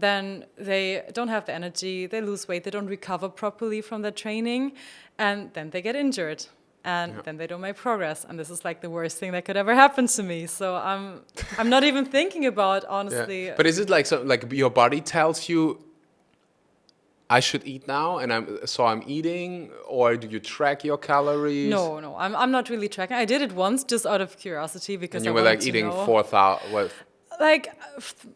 then they don't have the energy, they lose weight, they don't recover properly from their training, and then they get injured. And then they don't make progress. And this is like the worst thing that could ever happen to me. So I'm not even thinking about, honestly. Yeah. But is it like your body tells you I should eat now, and I'm eating, or do you track your calories? No, I'm not really tracking. I did it once just out of curiosity because And you I were wanted like to eating know. 4,000. Well, Like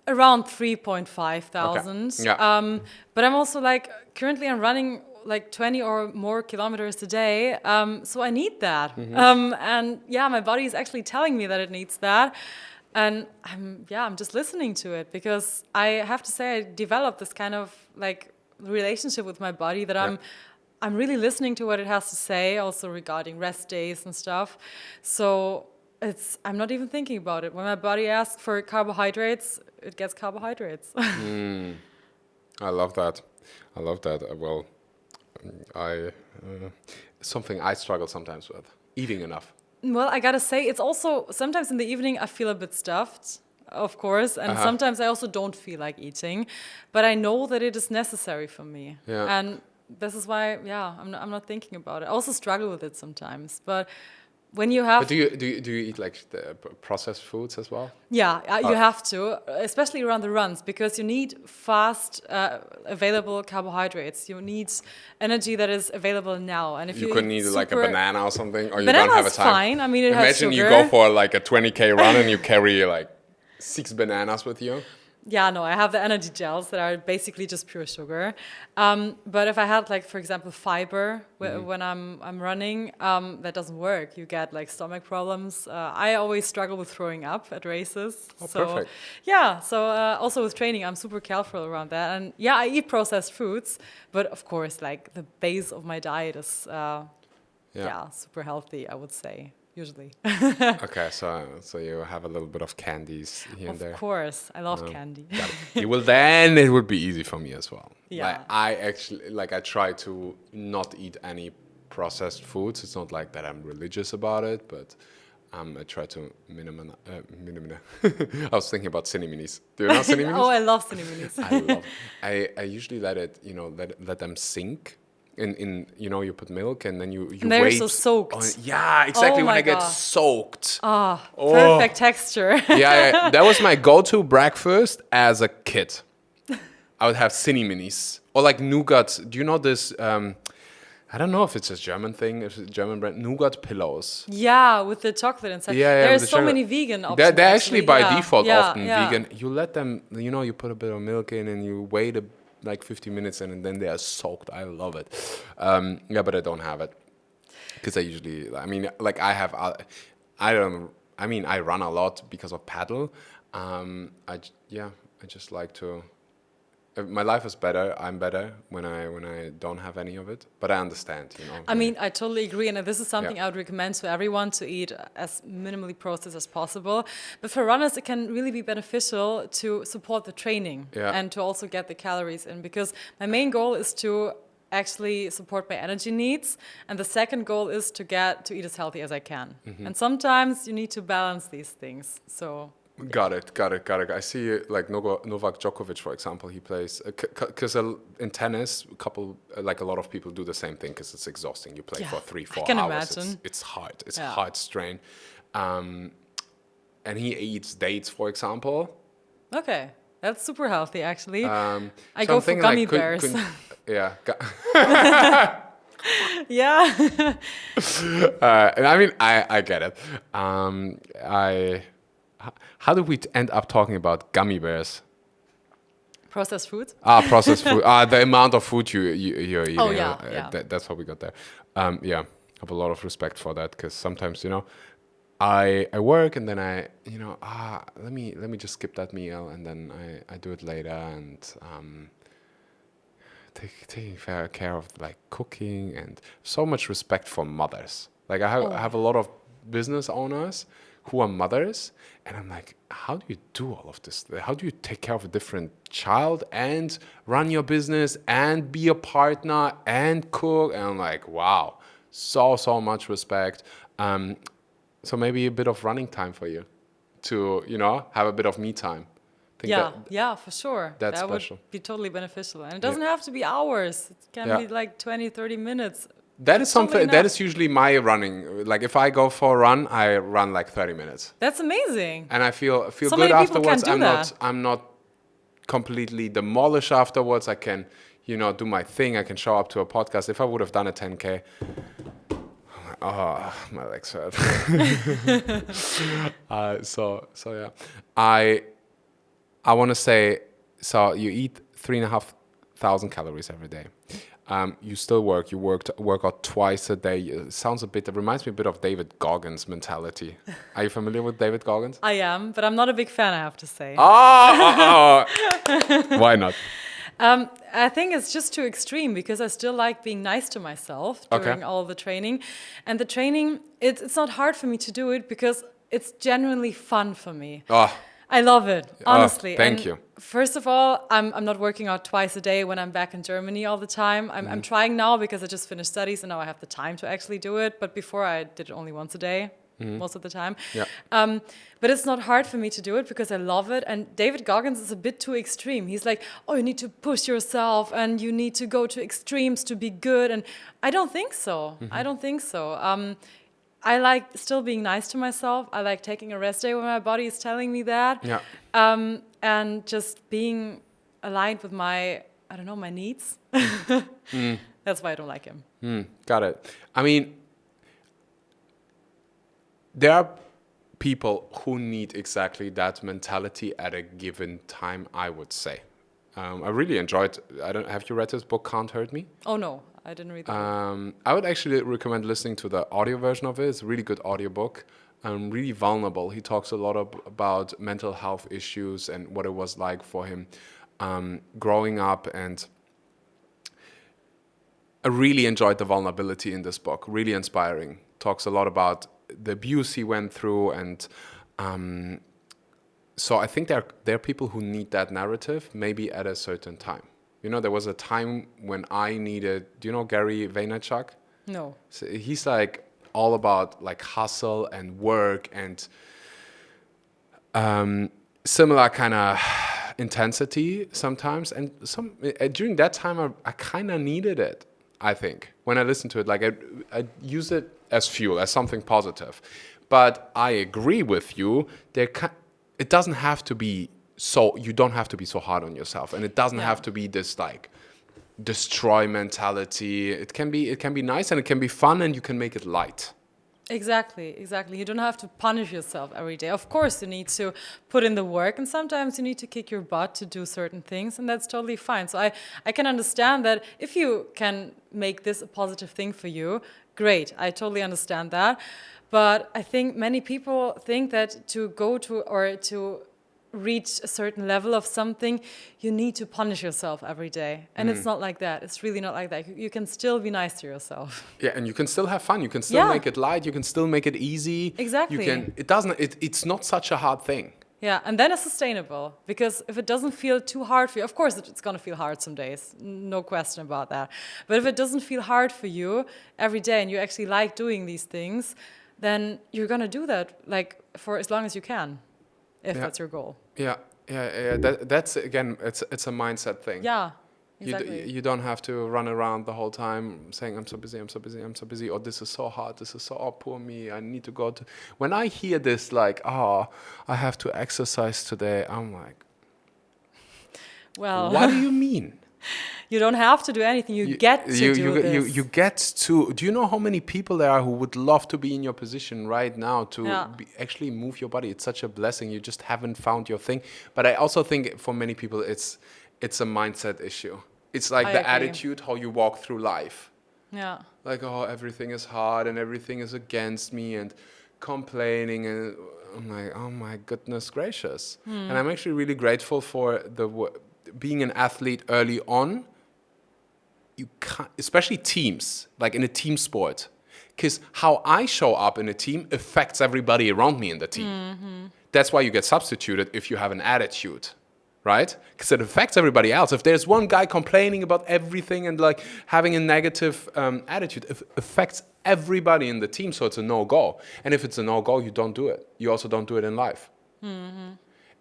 around 3.5 thousand. Okay. Yeah. But I'm also like, currently I'm running like 20 or more kilometers a day. So I need that. And yeah, my body is actually telling me that it needs that. And I'm just listening to it, because I have to say I developed this kind of like relationship with my body that I'm really listening to what it has to say, also regarding rest days and stuff. So I'm not even thinking about it. When my body asks for carbohydrates, it gets carbohydrates. I love that. Well, something I struggle sometimes with, eating enough. Well, I gotta say, it's also sometimes in the evening I feel a bit stuffed, of course, and sometimes I also don't feel like eating, but I know that it is necessary for me. Yeah. And this is why, I'm not thinking about it. I also struggle with it sometimes, but when you have... But do you eat like the processed foods as well? Yeah, you have to, especially around the runs, because you need fast, available carbohydrates. You need energy that is available now. And if You couldn't eat like a banana or something, or you don't have a time. Fine. I mean, it has Imagine you sugar. go for like a 20K run and you carry like 6 bananas with you. Yeah, no, I have the energy gels that are basically just pure sugar. But if I had, like, for example, fiber when I'm running, that doesn't work. You get like stomach problems. I always struggle with throwing up at races. Oh, so, perfect. Yeah, so also with training, I'm super careful around that. And yeah, I eat processed foods, but of course, like the base of my diet is super healthy, I would say. Usually. Okay, so you have a little bit of candies here and there. Of course, I love candy. Got it. Then it would be easy for me as well. Yeah. Like, I try to not eat any processed foods. It's not like that I'm religious about it, but I try to minimize. I was thinking about cineminis. Do you know cineminis? Oh, I love cineminis. I usually let them sink. In you put milk and then you and they're wait. so soaked. Yeah, exactly. Oh when my I get God. soaked. Perfect texture. Yeah, that was my go-to breakfast as a kid. I would have cineminis or like nougat. Do you know this? I don't know if it's a German thing, if it's a German brand. Nougat pillows. Yeah, with the chocolate inside. Yeah, There's with the so chocolate. many vegan options. They're actually by default often yeah. vegan. You let them, you put a bit of milk in and you wait like 50 minutes and then they are soaked. I love it. But I don't have it because I usually, I run a lot because of paddle. I just like to. My life is better. I'm better when I don't have any of it. But I understand, I mean, I totally agree, and this is something I would recommend to everyone, to eat as minimally processed as possible. But for runners, it can really be beneficial to support the training and to also get the calories in, because my main goal is to actually support my energy needs, and the second goal is to eat as healthy as I can. And sometimes you need to balance these things. So. Got it. I see like Novak Djokovic, for example, he plays because in tennis, a lot of people do the same thing because it's exhausting. You play for 3-4 hours. I can imagine. It's hard. It's hard strain. And he eats dates, for example. Okay, that's super healthy, actually. I So go for gummy bears. Yeah. Yeah. I mean, I get it. How did we end up talking about gummy bears? Processed food? Processed food. The amount of food you're eating. Oh, yeah. That's how we got there. I have a lot of respect for that because sometimes, I work and then let me just skip that meal and then I do it later and taking fair care of like cooking and so much respect for mothers. Like I have a lot of business owners who are mothers, and I'm like, how do you do all of this? How do you take care of a different child and run your business and be a partner and cook? And I'm like, wow, so much respect. So maybe a bit of running time for you to, have a bit of me time. Yeah, for sure. That's that special. Would be totally beneficial. And it doesn't have to be hours. It can be like 20, 30 minutes. That is something that is usually my running. Like if I go for a run, I run like 30 minutes. That's amazing. And I feel good many people afterwards. can't do that. I'm not completely demolished afterwards. I can, do my thing. I can show up to a podcast. If I would have done a 10K, my legs hurt. So yeah, I want to say, so you eat 3,500 calories every day. You still work. You work out twice a day. It reminds me a bit of David Goggins' mentality. Are you familiar with David Goggins? I am, but I'm not a big fan, I have to say. Why not? I think it's just too extreme because I still like being nice to myself during all the training. And the training, it's not hard for me to do it because it's genuinely fun for me. I love it, honestly. Thank you. First of all, I'm not working out twice a day when I'm back in Germany all the time. I'm trying now because I just finished studies and now I have the time to actually do it. But before I did it only once a day, most of the time. Yeah. But it's not hard for me to do it because I love it. And David Goggins is a bit too extreme. He's like, oh, you need to push yourself and you need to go to extremes to be good. And I don't think so. I don't think so. I like still being nice to myself. I like taking a rest day when my body is telling me that. Yeah. And just being aligned with my needs. That's why I don't like him. Got it. I mean, there are people who need exactly that mentality at a given time, I would say. I really enjoyed, have you read this book, Can't Hurt Me? Oh, no, I didn't read the book. I would actually recommend listening to the audio version of it. It's a really good audiobook. Really vulnerable. He talks a lot about mental health issues and what it was like for him growing up. And I really enjoyed the vulnerability in this book. Really inspiring. Talks a lot about the abuse he went through. And so I think there are people who need that narrative maybe at a certain time. There was a time when I needed, do you know Gary Vaynerchuk? No. So he's like all about like hustle and work and similar kind of intensity sometimes. And during that time, I kind of needed it, I think. When I listened to it, like I use it as fuel, as something positive. But I agree with you, it doesn't have to be so, you don't have to be so hard on yourself. And it doesn't have to be this like destroy mentality. It can be nice and it can be fun and you can make it light. Exactly. You don't have to punish yourself every day. Of course, you need to put in the work and sometimes you need to kick your butt to do certain things and that's totally fine. So I can understand that if you can make this a positive thing for you, great. I totally understand that. But I think many people think that to go to or to reach a certain level of something, you need to punish yourself every day. And it's not like that. It's really not like that. You can still be nice to yourself. Yeah, and you can still have fun. You can still make it light. You can still make it easy. Exactly. It's not such a hard thing. Yeah, and then it's sustainable. Because if it doesn't feel too hard for you, of course it's going to feel hard some days. No question about that. But if it doesn't feel hard for you every day and you actually like doing these things, then you're going to do that like for as long as you can. If that's your goal. Yeah. That's again, it's a mindset thing. Yeah, exactly. You don't have to run around the whole time saying I'm so busy, or this is so hard, poor me, I need to go to. When I hear this, like, I have to exercise today, I'm like, well, what do you mean? You don't have to do anything. You get to do this. You get to. Do you know how many people there are who would love to be in your position right now to actually move your body? It's such a blessing. You just haven't found your thing. But I also think for many people, it's a mindset issue. It's like the attitude, how you walk through life. Yeah. Like, everything is hard and everything is against me and complaining. And I'm like, oh my goodness gracious. And I'm actually really grateful for being an athlete early on. You can't, especially teams, like in a team sport, because how I show up in a team affects everybody around me in the team. Mm-hmm. That's why you get substituted if you have an attitude, right? Because it affects everybody else. If there's one guy complaining about everything and like having a negative attitude, it affects everybody in the team, so it's a no-go. And if it's a no-go, you don't do it. You also don't do it in life. Mm-hmm.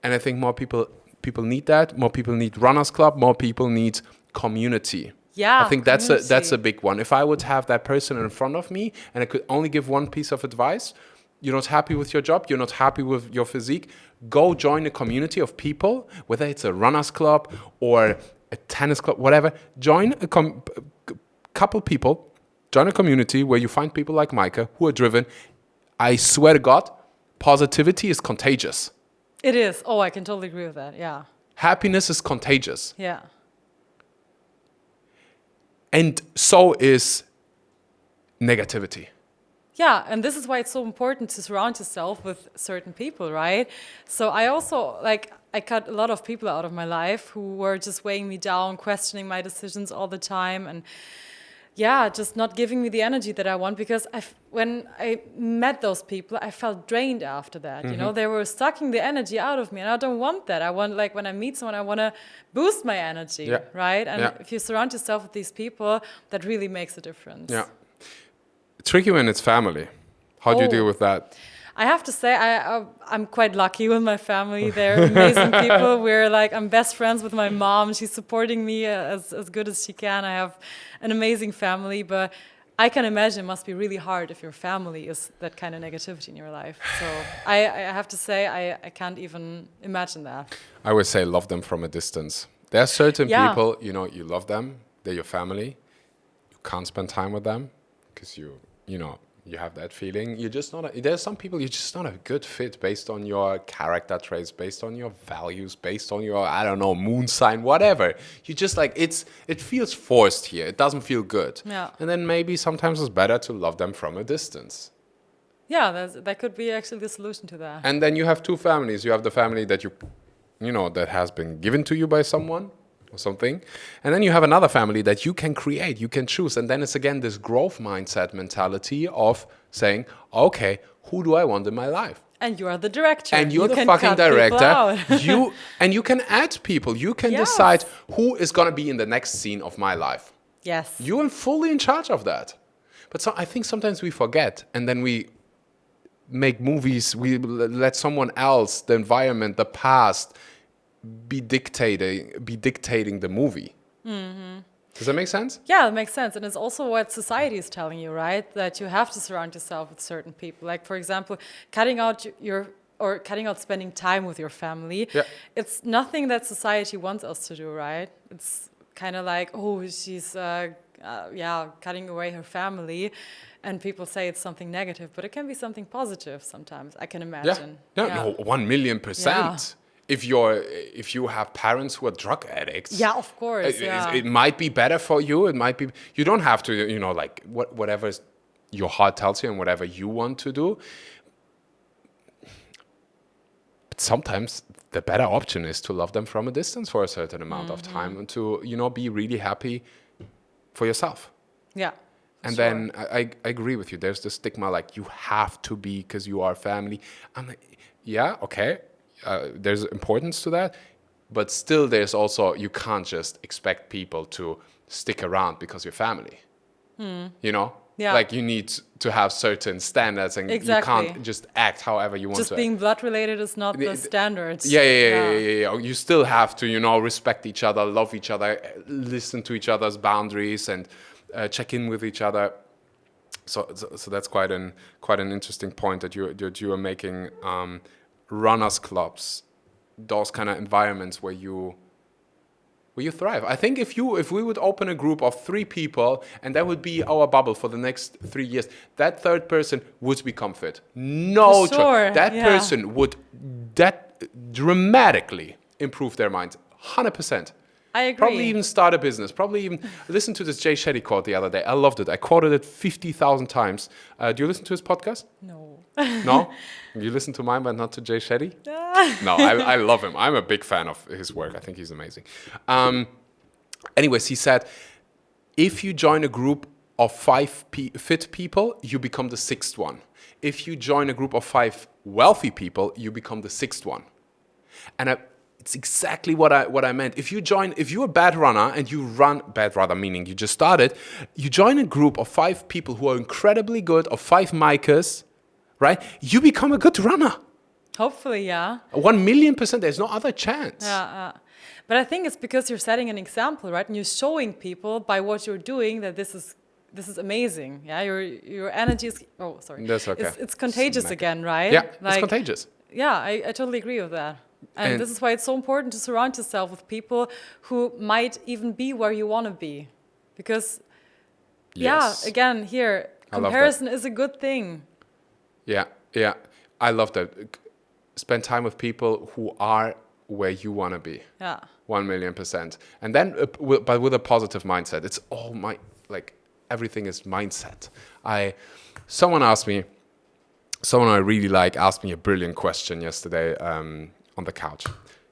And I think more people need that. More people need runners club. More people need community. Yeah, I think that's a big one. If I would have that person in front of me and I could only give one piece of advice, you're not happy with your job, you're not happy with your physique, go join a community of people, whether it's a runners club or a tennis club, whatever. Join a couple people, join a community where you find people like Maike who are driven. I swear to God, positivity is contagious. It is. Oh, I can totally agree with that. Yeah. Happiness is contagious. Yeah. And so is negativity. Yeah, and this is why it's so important to surround yourself with certain people, right? So I also, I cut a lot of people out of my life who were just weighing me down, questioning my decisions all the time, and yeah, just not giving me the energy that I want, because when I met those people, I felt drained after that. You know, they were sucking the energy out of me, and I don't want that. I want, when I meet someone, I want to boost my energy, right? And if you surround yourself with these people, that really makes a difference. Yeah. Tricky when it's family. How do you deal with that? I have to say, I'm quite lucky with my family. They're amazing people. I'm best friends with my mom. She's supporting me as good as she can. I have an amazing family, but I can imagine it must be really hard if your family is that kind of negativity in your life. So I have to say, I can't even imagine that. I would say love them from a distance. There are certain people, you love them. They're your family. You can't spend time with them because you have that feeling. There's some people you're just not a good fit based on your character traits, based on your values, based on your, I don't know, moon sign, whatever. You just it feels forced here. It doesn't feel good. Yeah. And then maybe sometimes it's better to love them from a distance. Yeah, that could be actually the solution to that. And then you have two families. You have the family that that has been given to you by someone or something. And then you have another family that you can create, you can choose. And then it's again this growth mindset mentality of saying, okay, who do I want in my life? And you are the director. And you're the can fucking cut people director. out. You can add people. You can decide who is going to be in the next scene of my life. Yes. You are fully in charge of that. But I think sometimes we forget, and then we make movies, we let someone else, the environment, the past, be dictating the movie. Mm-hmm. Does that make sense? Yeah, it makes sense. And it's also what society is telling you, right? That you have to surround yourself with certain people. Like, for example, cutting out spending time with your family. Yeah. It's nothing that society wants us to do, right? It's kind of like, oh, she's cutting away her family. And people say it's something negative, but it can be something positive sometimes, I can imagine. No, 1,000,000%. Yeah. If you have parents who are drug addicts, of course, it might be better for you. It might be, you don't have to, whatever your heart tells you and whatever you want to do. But sometimes the better option is to love them from a distance for a certain amount of time and to, be really happy for yourself. Yeah. And then I agree with you. There's the stigma like you have to be because you are family. I'm like, yeah, okay. There's importance to that, but still there's also, you can't just expect people to stick around because you're family. Yeah. Like you need to have certain standards and you can't just act however you want to. Just being blood related is not the standards. Yeah. You still have to, respect each other, love each other, listen to each other's boundaries and check in with each other. So that's quite an interesting point that you are making. Runners clubs, those kind of environments where you thrive. I think if we would open a group of 3 people and that would be our bubble for the next 3 years, that third person would become fit. No, sure. That person would dramatically improve their minds, 100%. I agree. Probably even start a business. Probably even listen to this Jay Shetty quote the other day. I loved it. I quoted it 50,000 times. Do you listen to his podcast? No. No? You listen to mine, but not to Jay Shetty? No, I love him. I'm a big fan of his work. I think he's amazing. Anyways, he said, if you join a group of 5 fit people, you become the 6th one. If you join a group of 5 wealthy people, you become the 6th one. And it's exactly what I meant. If you're a bad runner and you run, bad runner meaning you just started, you join a group of 5 people who are incredibly good, of 5 Maikes, right? You become a good runner. Hopefully, yeah. 1,000,000%. There's no other chance. Yeah. But I think it's because you're setting an example, right? And you're showing people by what you're doing that this is amazing. Yeah, your energy is. Oh, sorry. That's okay. It's contagious again, right? Yeah, it's contagious. Yeah, I totally agree with that. And this is why it's so important to surround yourself with people who might even be where you want to be. Because, Yes. again, here, I love comparison is a good thing. Yeah, yeah. I love that. Spend time with people who are where you want to be. Yeah. 1,000,000%. And then, but with a positive mindset. It's all everything is mindset. Someone I really like asked me a brilliant question yesterday on the couch.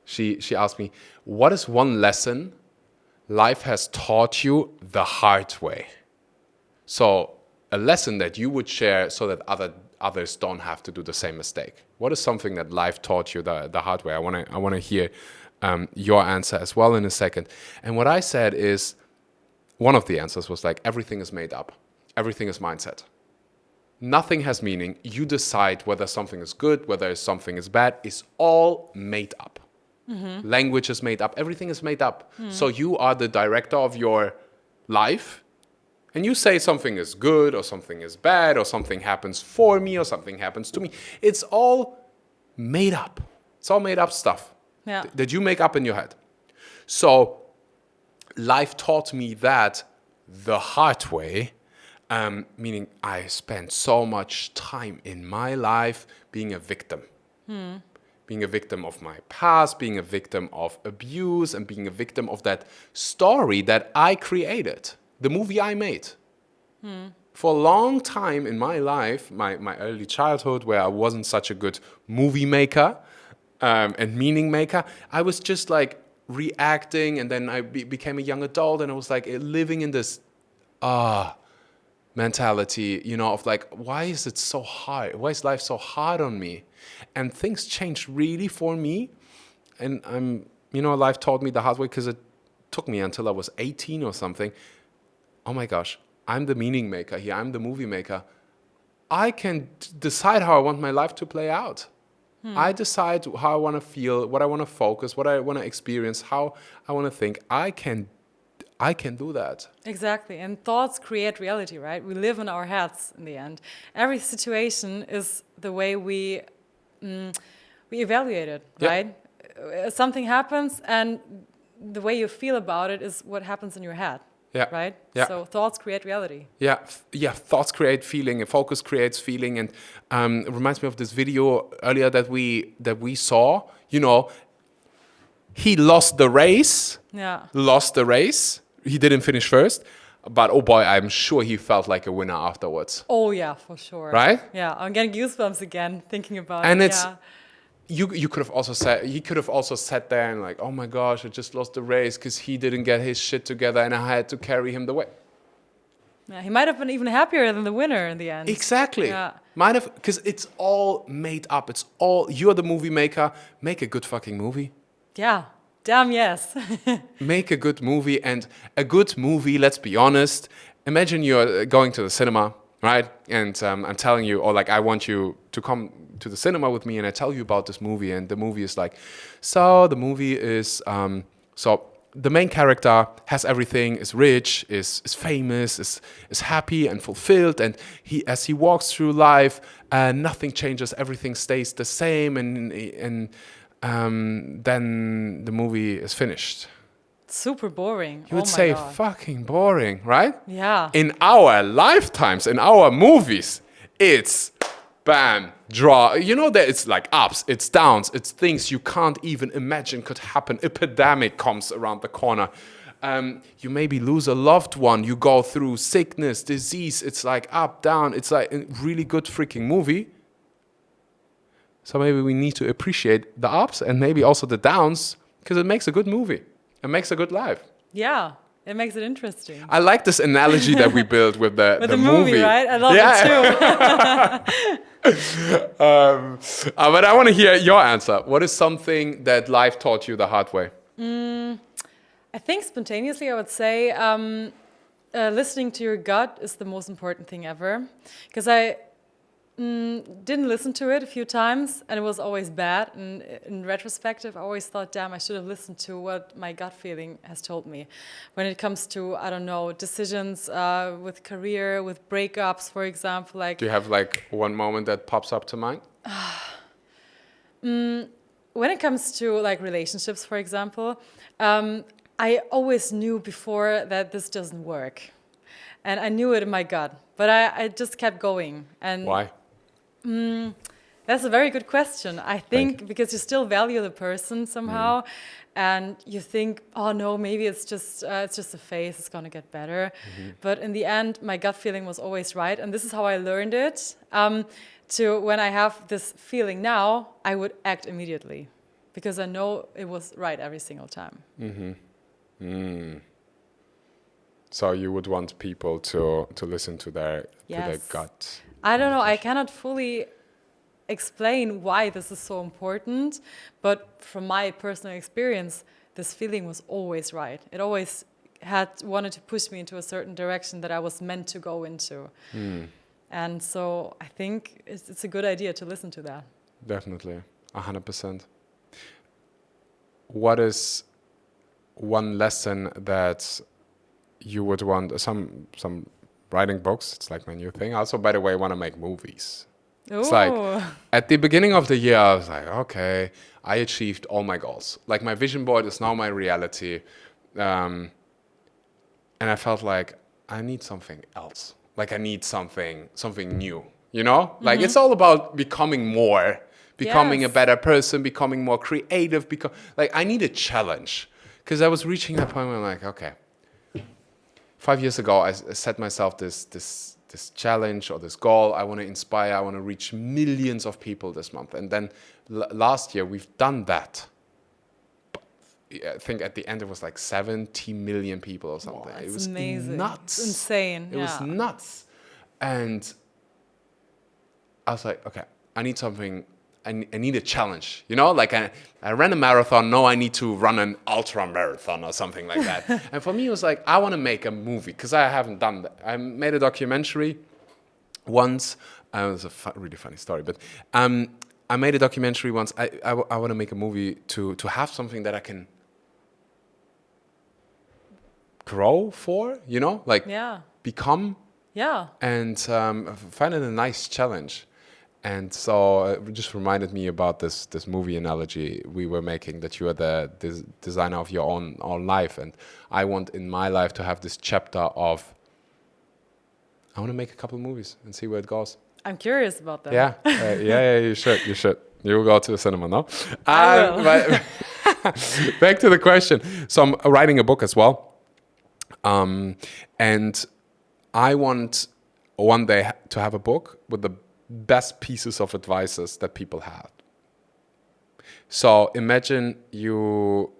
She asked me, what is one lesson life has taught you the hard way? So a lesson that you would share so that others don't have to do the same mistake. What is something that life taught you the hard way? I want to hear your answer as well in a second. And what I said is, one of the answers was like, everything is made up. Everything is mindset. Nothing has meaning. You decide whether something is good, whether something is bad. It's all made up. Mm-hmm. Language is made up. Everything is made up. Mm. So you are the director of your life. And you say something is good or something is bad or something happens for me or something happens to me. It's all made up. It's all made up stuff that you make up in your head. So life taught me that the hard way, meaning I spent so much time in my life being a victim. Being a victim of my past, being a victim of abuse, and being a victim of that story that I created. The movie I made. For a long time in my life, my early childhood, where I wasn't such a good movie maker and meaning maker, I was just like reacting, and then I became a young adult, and I was like living in this mentality, of like, why is it so hard? Why is life so hard on me? And things changed really for me, and life taught me the hard way, because it took me until I was 18 or something. Oh my gosh, I'm the meaning maker here. I'm the movie maker. I can decide how I want my life to play out. I decide how I want to feel, what I want to focus, what I want to experience, how I want to think. I can do that. Exactly. And thoughts create reality, right? We live in our heads in the end. Every situation is the way we evaluate it, right? Something happens, and the way you feel about it is what happens in your head. Yeah. Right? Yeah. So thoughts create reality. Yeah. Thoughts create feeling, and focus creates feeling. And it reminds me of this video earlier that we saw. He lost the race. Yeah. He didn't finish first. But oh boy, I'm sure he felt like a winner afterwards. Oh yeah, for sure. Right? Yeah, I'm getting goosebumps again thinking about it. And it's you could have also said, he could have also sat there and like, oh my gosh, I just lost the race because he didn't get his shit together and I had to carry him the way. Yeah, he might have been even happier than the winner in the end. Exactly. Yeah. Might have, because it's all made up. It's all, you're the movie maker. Make a good fucking movie. Yeah. Damn yes. Make a good movie, and a good movie, let's be honest. Imagine you're going to the cinema, right? And I'm telling you, or like I want you to come to the cinema with me, and I tell you about this movie, and the movie is like, so the movie is, so the main character has everything, is rich, is famous, is happy and fulfilled, and as he walks through life, nothing changes, everything stays the same, and then the movie is finished. Super boring. You would say fucking boring, right? Yeah. In our lifetimes, in our movies, it's bam, draw. That it's like ups, it's downs, it's things you can't even imagine could happen. Epidemic comes around the corner. You maybe lose a loved one. You go through sickness, disease. It's like up, down. It's like a really good freaking movie. So maybe we need to appreciate the ups and maybe also the downs, because it makes a good movie. It makes a good life. Yeah, it makes it interesting. I like this analogy that we built with the movie, right? I love it too. But I want to hear your answer. What is something that life taught you the hard way? I think spontaneously I would say listening to your gut is the most important thing ever. Because I didn't listen to it a few times, and it was always bad. And in retrospective, I always thought, damn, I should have listened to what my gut feeling has told me. When it comes to, I don't know, decisions with career, with breakups, for example. Like, do you have like one moment that pops up to mind? when it comes to like relationships, for example, I always knew before that this doesn't work. And I knew it in my gut, but I just kept going. And Why? that's a very good question. I think because you still value the person somehow, and you think, oh no, maybe it's just a phase. It's gonna get better. But in the end, my gut feeling was always right, and this is how I learned it. To when I have this feeling now, I would act immediately, because I know it was right every single time. So you would want people to listen to their gut. I don't know. I cannot fully explain why this is so important, but from my personal experience, this feeling was always right. It always wanted to push me into a certain direction that I was meant to go into. And so I think it's a good idea to listen to that. Definitely, 100%. What is one lesson that you would want? Some writing books, it's like my new thing. Also, by the way, I want to make movies. Ooh. It's like at the beginning of the year, I was like, okay, I achieved all my goals. Like my vision board is now my reality. And I felt like I need something else. Like I need something new, you know? Like it's all about becoming more, becoming a better person, becoming more creative. Like I need a challenge, because I was reaching that point where I'm like, okay. 5 years ago, I set myself this challenge or this goal. I want to inspire, I want to reach millions of people this month. And then last year, we've done that. I think at the end, it was like 70 million people or something. Wow, it was amazing. nuts. It's insane. It was nuts. And I was like, okay, I need something. I need a challenge, you know? Like I ran a marathon. No, I need to run an ultra marathon or something like that. And for me, it was like, I want to make a movie, because I haven't done that. I made a documentary once. It was a really funny story, but I made a documentary once. I want to make a movie to have something that I can grow for, you know? Like become. Yeah. And find it a nice challenge. And so it just reminded me about this movie analogy we were making, that you are the designer of your own life. And I want in my life to have this chapter of, I want to make a couple movies and see where it goes. I'm curious about that. Yeah, you should. You will go to the cinema, no? I will. But back to the question. So I'm writing a book as well. And I want one day to have a book with the best pieces of advices that people had. So imagine you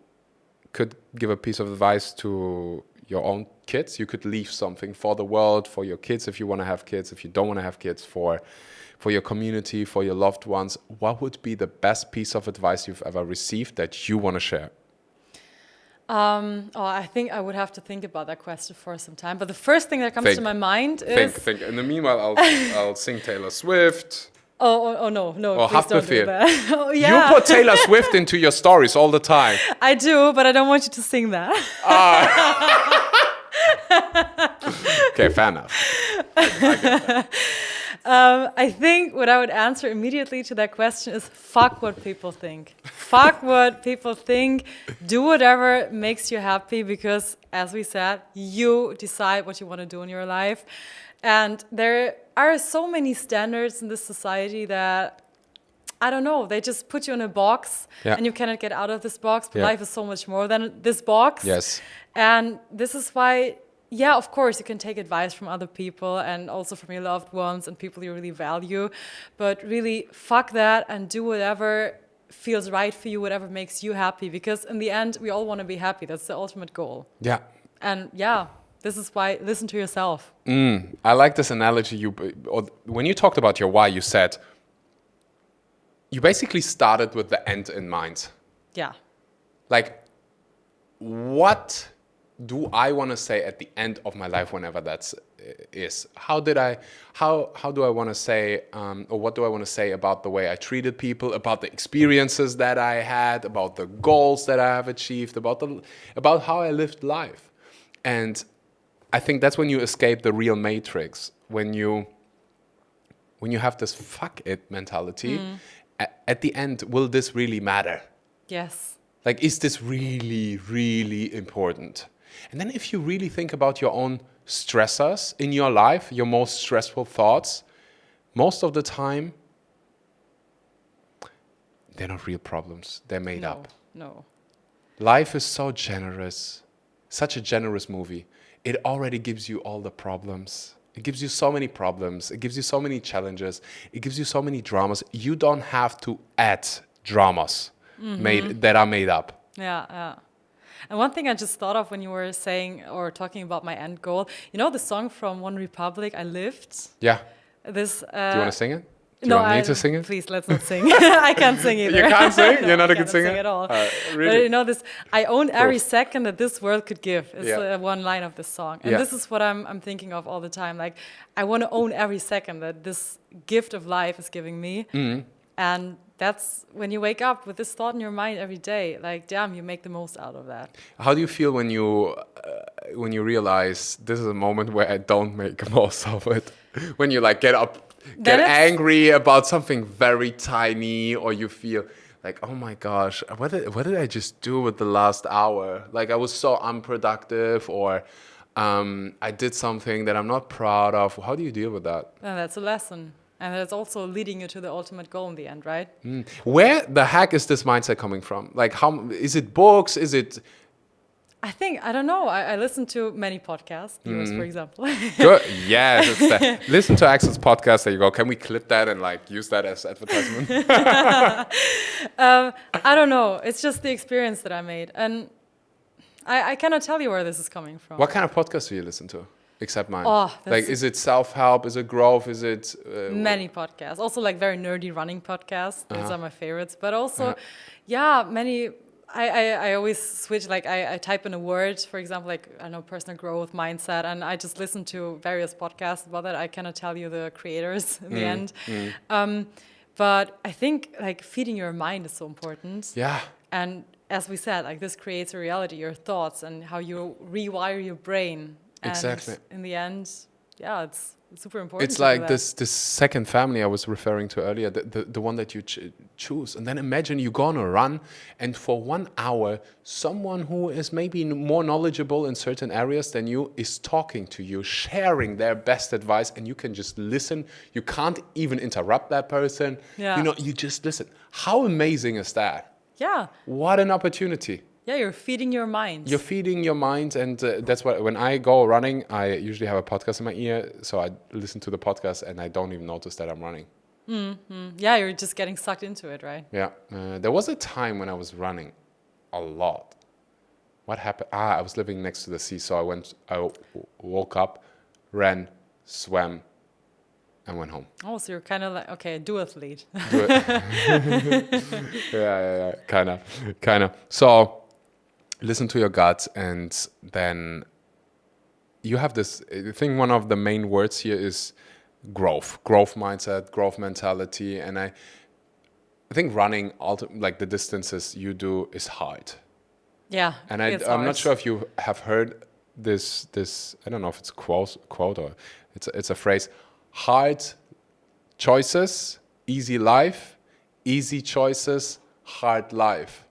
could give a piece of advice to your own kids. You could leave something for the world, for your kids if you want to have kids, if you don't want to have kids, for your community, for your loved ones. What would be the best piece of advice you've ever received that you want to share? I think I would have to think about that question for some time. But the first thing that comes to my mind is... Think. In the meanwhile, I'll sing Taylor Swift. Oh no, Or please don't do that. Oh, yeah. You put Taylor Swift into your stories all the time. I do, but I don't want you to sing that. Okay, fair enough. I get that. I think what I would answer immediately to that question is fuck what people think. Fuck what people think. Do whatever makes you happy, because, as we said, you decide what you want to do in your life. And there are so many standards in this society that, I don't know, they just put you in a box and you cannot get out of this box. But life is so much more than this box. Yes. And this is why... Yeah, of course, you can take advice from other people and also from your loved ones and people you really value. But really, fuck that and do whatever feels right for you, whatever makes you happy. Because in the end, we all want to be happy. That's the ultimate goal. Yeah. And this is why, listen to yourself. I like this analogy. When you talked about your why, you said, you basically started with the end in mind. Yeah. Like, what do I want to say at the end of my life, whenever that is? How do I want to say, or what do I want to say about the way I treated people, about the experiences that I had, about the goals that I have achieved, about how I lived life? And I think that's when you escape the real matrix, when you have this fuck it mentality. At the end, will this really matter? Yes. Like, is this really, really important? And then if you really think about your own stressors in your life, your most stressful thoughts, most of the time, they're not real problems. They're made up. No. Life is so generous, such a generous movie. It already gives you all the problems. It gives you so many problems. It gives you so many challenges. It gives you so many dramas. You don't have to add dramas that are made up. Yeah. And one thing I just thought of when you were saying or talking about my end goal, you know the song from One Republic, I Lived? Yeah. This. Do you want to sing it? Do you No, want me to sing it? Please, let's not sing. I can't sing either. You can't sing? You're not a I good cannot singer? sing at all. Really? But you know this, I own every Proof. second that this world could give is Yeah. one line of this song. And Yeah. this is what I'm thinking of all the time. Like, I want to own every second that this gift of life is giving me. And that's when you wake up with this thought in your mind every day. Like, damn, you make the most out of that. How do you feel when you realize this is a moment where I don't make the most of it? When you like get up, get angry about something very tiny, or you feel like, oh my gosh, what did I just do with the last hour? Like, I was so unproductive, or I did something that I'm not proud of. How do you deal with that? And that's a lesson. And that's also leading you to the ultimate goal in the end, right? Where the heck is this mindset coming from? Like, how is it books? Is it I don't know. I listen to many podcasts, yours, for example. good? Yes, it's that. Listen to Axel's podcast. There you go. Can we clip that and like use that as advertisement? I don't know. It's just the experience that I made. And I cannot tell you where this is coming from. What kind of podcasts do you listen to? Except mine. Oh, like, is it self-help? Is it growth? Is it... Many podcasts. Also, like, very nerdy running podcasts. Those are my favorites. But also, many... I always switch. Like, I type in a word, for example, like, I know, personal growth, mindset, and I just listen to various podcasts about that. I cannot tell you the creators in the end. But I think, like, feeding your mind is so important. Yeah. And as we said, like, this creates a reality, your thoughts, and how you rewire your brain. And Exactly. in the end, it's super important. It's to do like that. this second family I was referring to earlier, the one that you choose. And then imagine you go on a run, and for 1 hour, someone who is maybe more knowledgeable in certain areas than you is talking to you, sharing their best advice, and you can just listen. You can't even interrupt that person. Yeah. You know, you just listen. How amazing is that? Yeah. What an opportunity. Yeah, you're feeding your mind. You're feeding your mind, and that's why when I go running, I usually have a podcast in my ear, so I listen to the podcast, and I don't even notice that I'm running. Yeah, you're just getting sucked into it, right? Yeah. There was a time when I was running a lot. What happened? I was living next to the sea, so I woke up, ran, swam, and went home. Oh, so you're kind of like, okay, duathlete. Yeah, kind of. So listen to your gut, and then you have this. I think one of the main words here is growth mindset, growth mentality, and I think running, like the distances you do, is hard. Yeah, And it's I'm not hard. sure if you have heard this. I don't know if it's a quote or it's a phrase. Hard choices, easy life. Easy choices, hard life.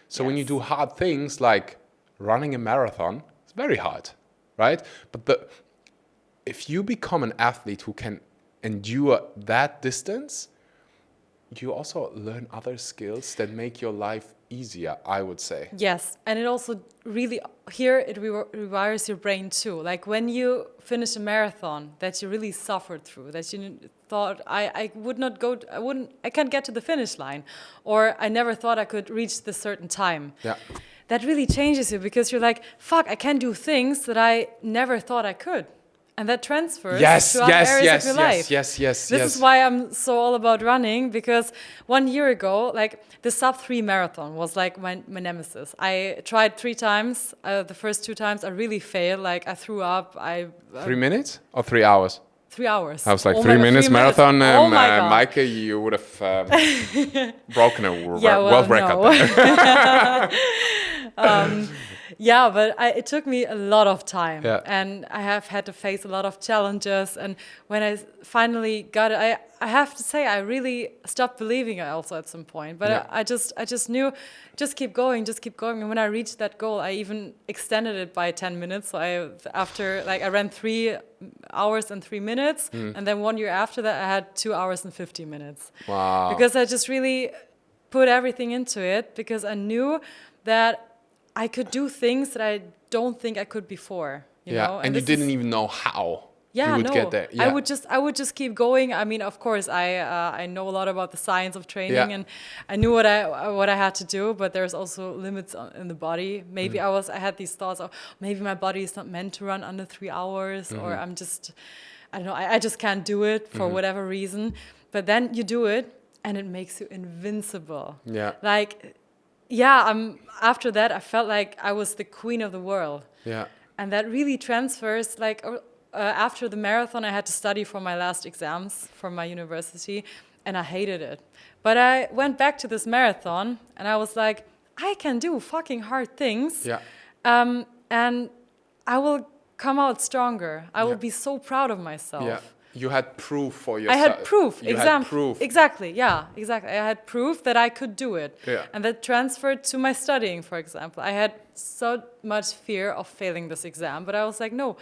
So when you do hard things like running a marathon, it's very hard, right? But if you become an athlete who can endure that distance, you also learn other skills that make your life easier, I would say. Yes, and it also really, here it rewires your brain too. Like when you finish a marathon that you really suffered through, that you thought, I can't get to the finish line, or I never thought I could reach this certain time. Yeah. That really changes you, because you're like, fuck, I can do things that I never thought I could. And that transfers to other areas of your life. Yes. This is why I'm so all about running, because 1 year ago, like the sub-3 marathon was like my nemesis. I tried 3 times. The first 2 times I really failed. Like I threw up. 3 minutes or 3 hours? 3 hours. I was like, Oh 3 my God, minutes 3 minutes. marathon. Oh my God. Maike, you would have broken a Yeah, world record no. there. Yeah, but it took me a lot of time, Yeah. and I have had to face a lot of challenges. And when I finally got it, I have to say I really stopped believing it also at some point. But Yeah. I just knew, just keep going, just keep going. And when I reached that goal, I even extended it by 10 minutes. So I ran 3 hours and 3 minutes, and then 1 year after that, I had 2 hours and 50 minutes. Wow. Because I just really put everything into it, because I knew that I could do things that I don't think I could before. You know? And you this didn't is- even know how Yeah, you would no. get there. Yeah. I would just keep going. I mean, of course, I know a lot about the science of training, Yeah. and I knew what I had to do. But there's also limits in the body. Maybe I had these thoughts of maybe my body is not meant to run under 3 hours, or I don't know, I just can't do it for whatever reason. But then you do it, and it makes you invincible. Yeah. Like, yeah, after that, I felt like I was the queen of the world. Yeah. And that really transfers, like, after the marathon, I had to study for my last exams for my university, and I hated it. But I went back to this marathon, and I was like, I can do fucking hard things. Yeah. And I will come out stronger. I will Yeah. be so proud of myself. Yeah. You had proof for I yourself. had proof. You had proof. Exactly. Yeah, exactly. I had proof that I could do it. Yeah. And that transferred to my studying, for example. I had so much fear of failing this exam, but I was like, no,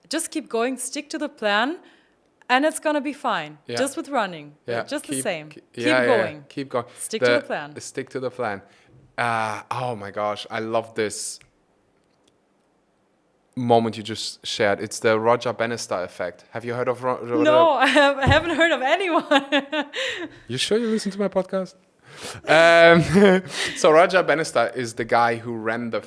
just keep going, stick to the plan, and it's going to be fine. Yeah. Just with running. Yeah. Just the same. Keep yeah, going. Yeah. Keep going. Stick to the plan. Stick to the plan. Oh my gosh, I love this moment you just shared. It's the Roger Bannister effect. Have you heard of Roger? No, I haven't heard of anyone. You sure you listen to my podcast? So Roger Bannister is the guy who ran the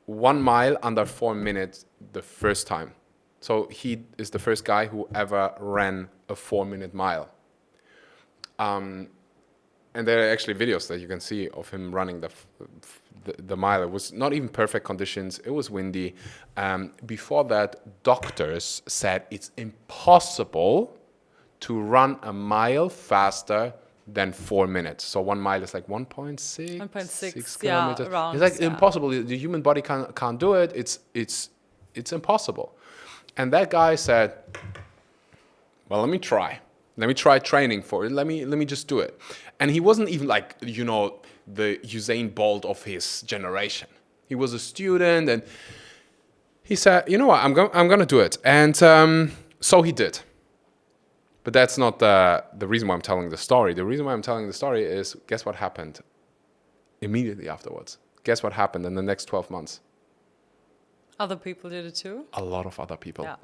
1 mile under 4 minutes the first time. So he is the first guy who ever ran a 4-minute mile. And there are actually videos that you can see of him running the mile. It was not even perfect conditions. It was windy. Before that, doctors said it's impossible to run a mile faster than 4 minutes. So 1 mile is like 1.6 1.6 kilometers. around, it's like yeah. impossible. The human body can't do it. It's impossible. And that guy said, well, let me try. Let me try training for it. Let me just do it. And he wasn't even like, you know, the Usain Bolt of his generation. He was a student, and he said, you know what, I'm gonna do it. And so he did. But that's not the reason why I'm telling the story. The reason why I'm telling the story is, guess what happened immediately afterwards? Guess what happened in the next 12 months? Other people did it too. A lot of other people. Yeah.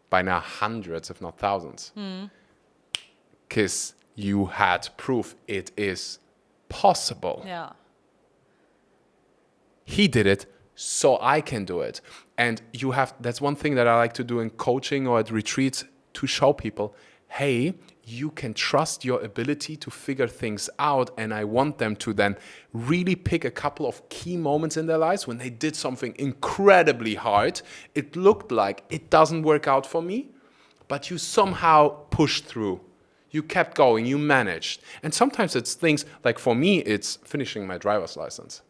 By now hundreds, if not thousands. Because you had proof it is possible. Yeah. He did it, so I can do it. And that's one thing that I like to do in coaching or at retreats, to show people, hey, you can trust your ability to figure things out. And I want them to then really pick a couple of key moments in their lives when they did something incredibly hard. It looked like it doesn't work out for me, but you somehow pushed through. You kept going, you managed. And sometimes it's things like, for me, it's finishing my driver's license.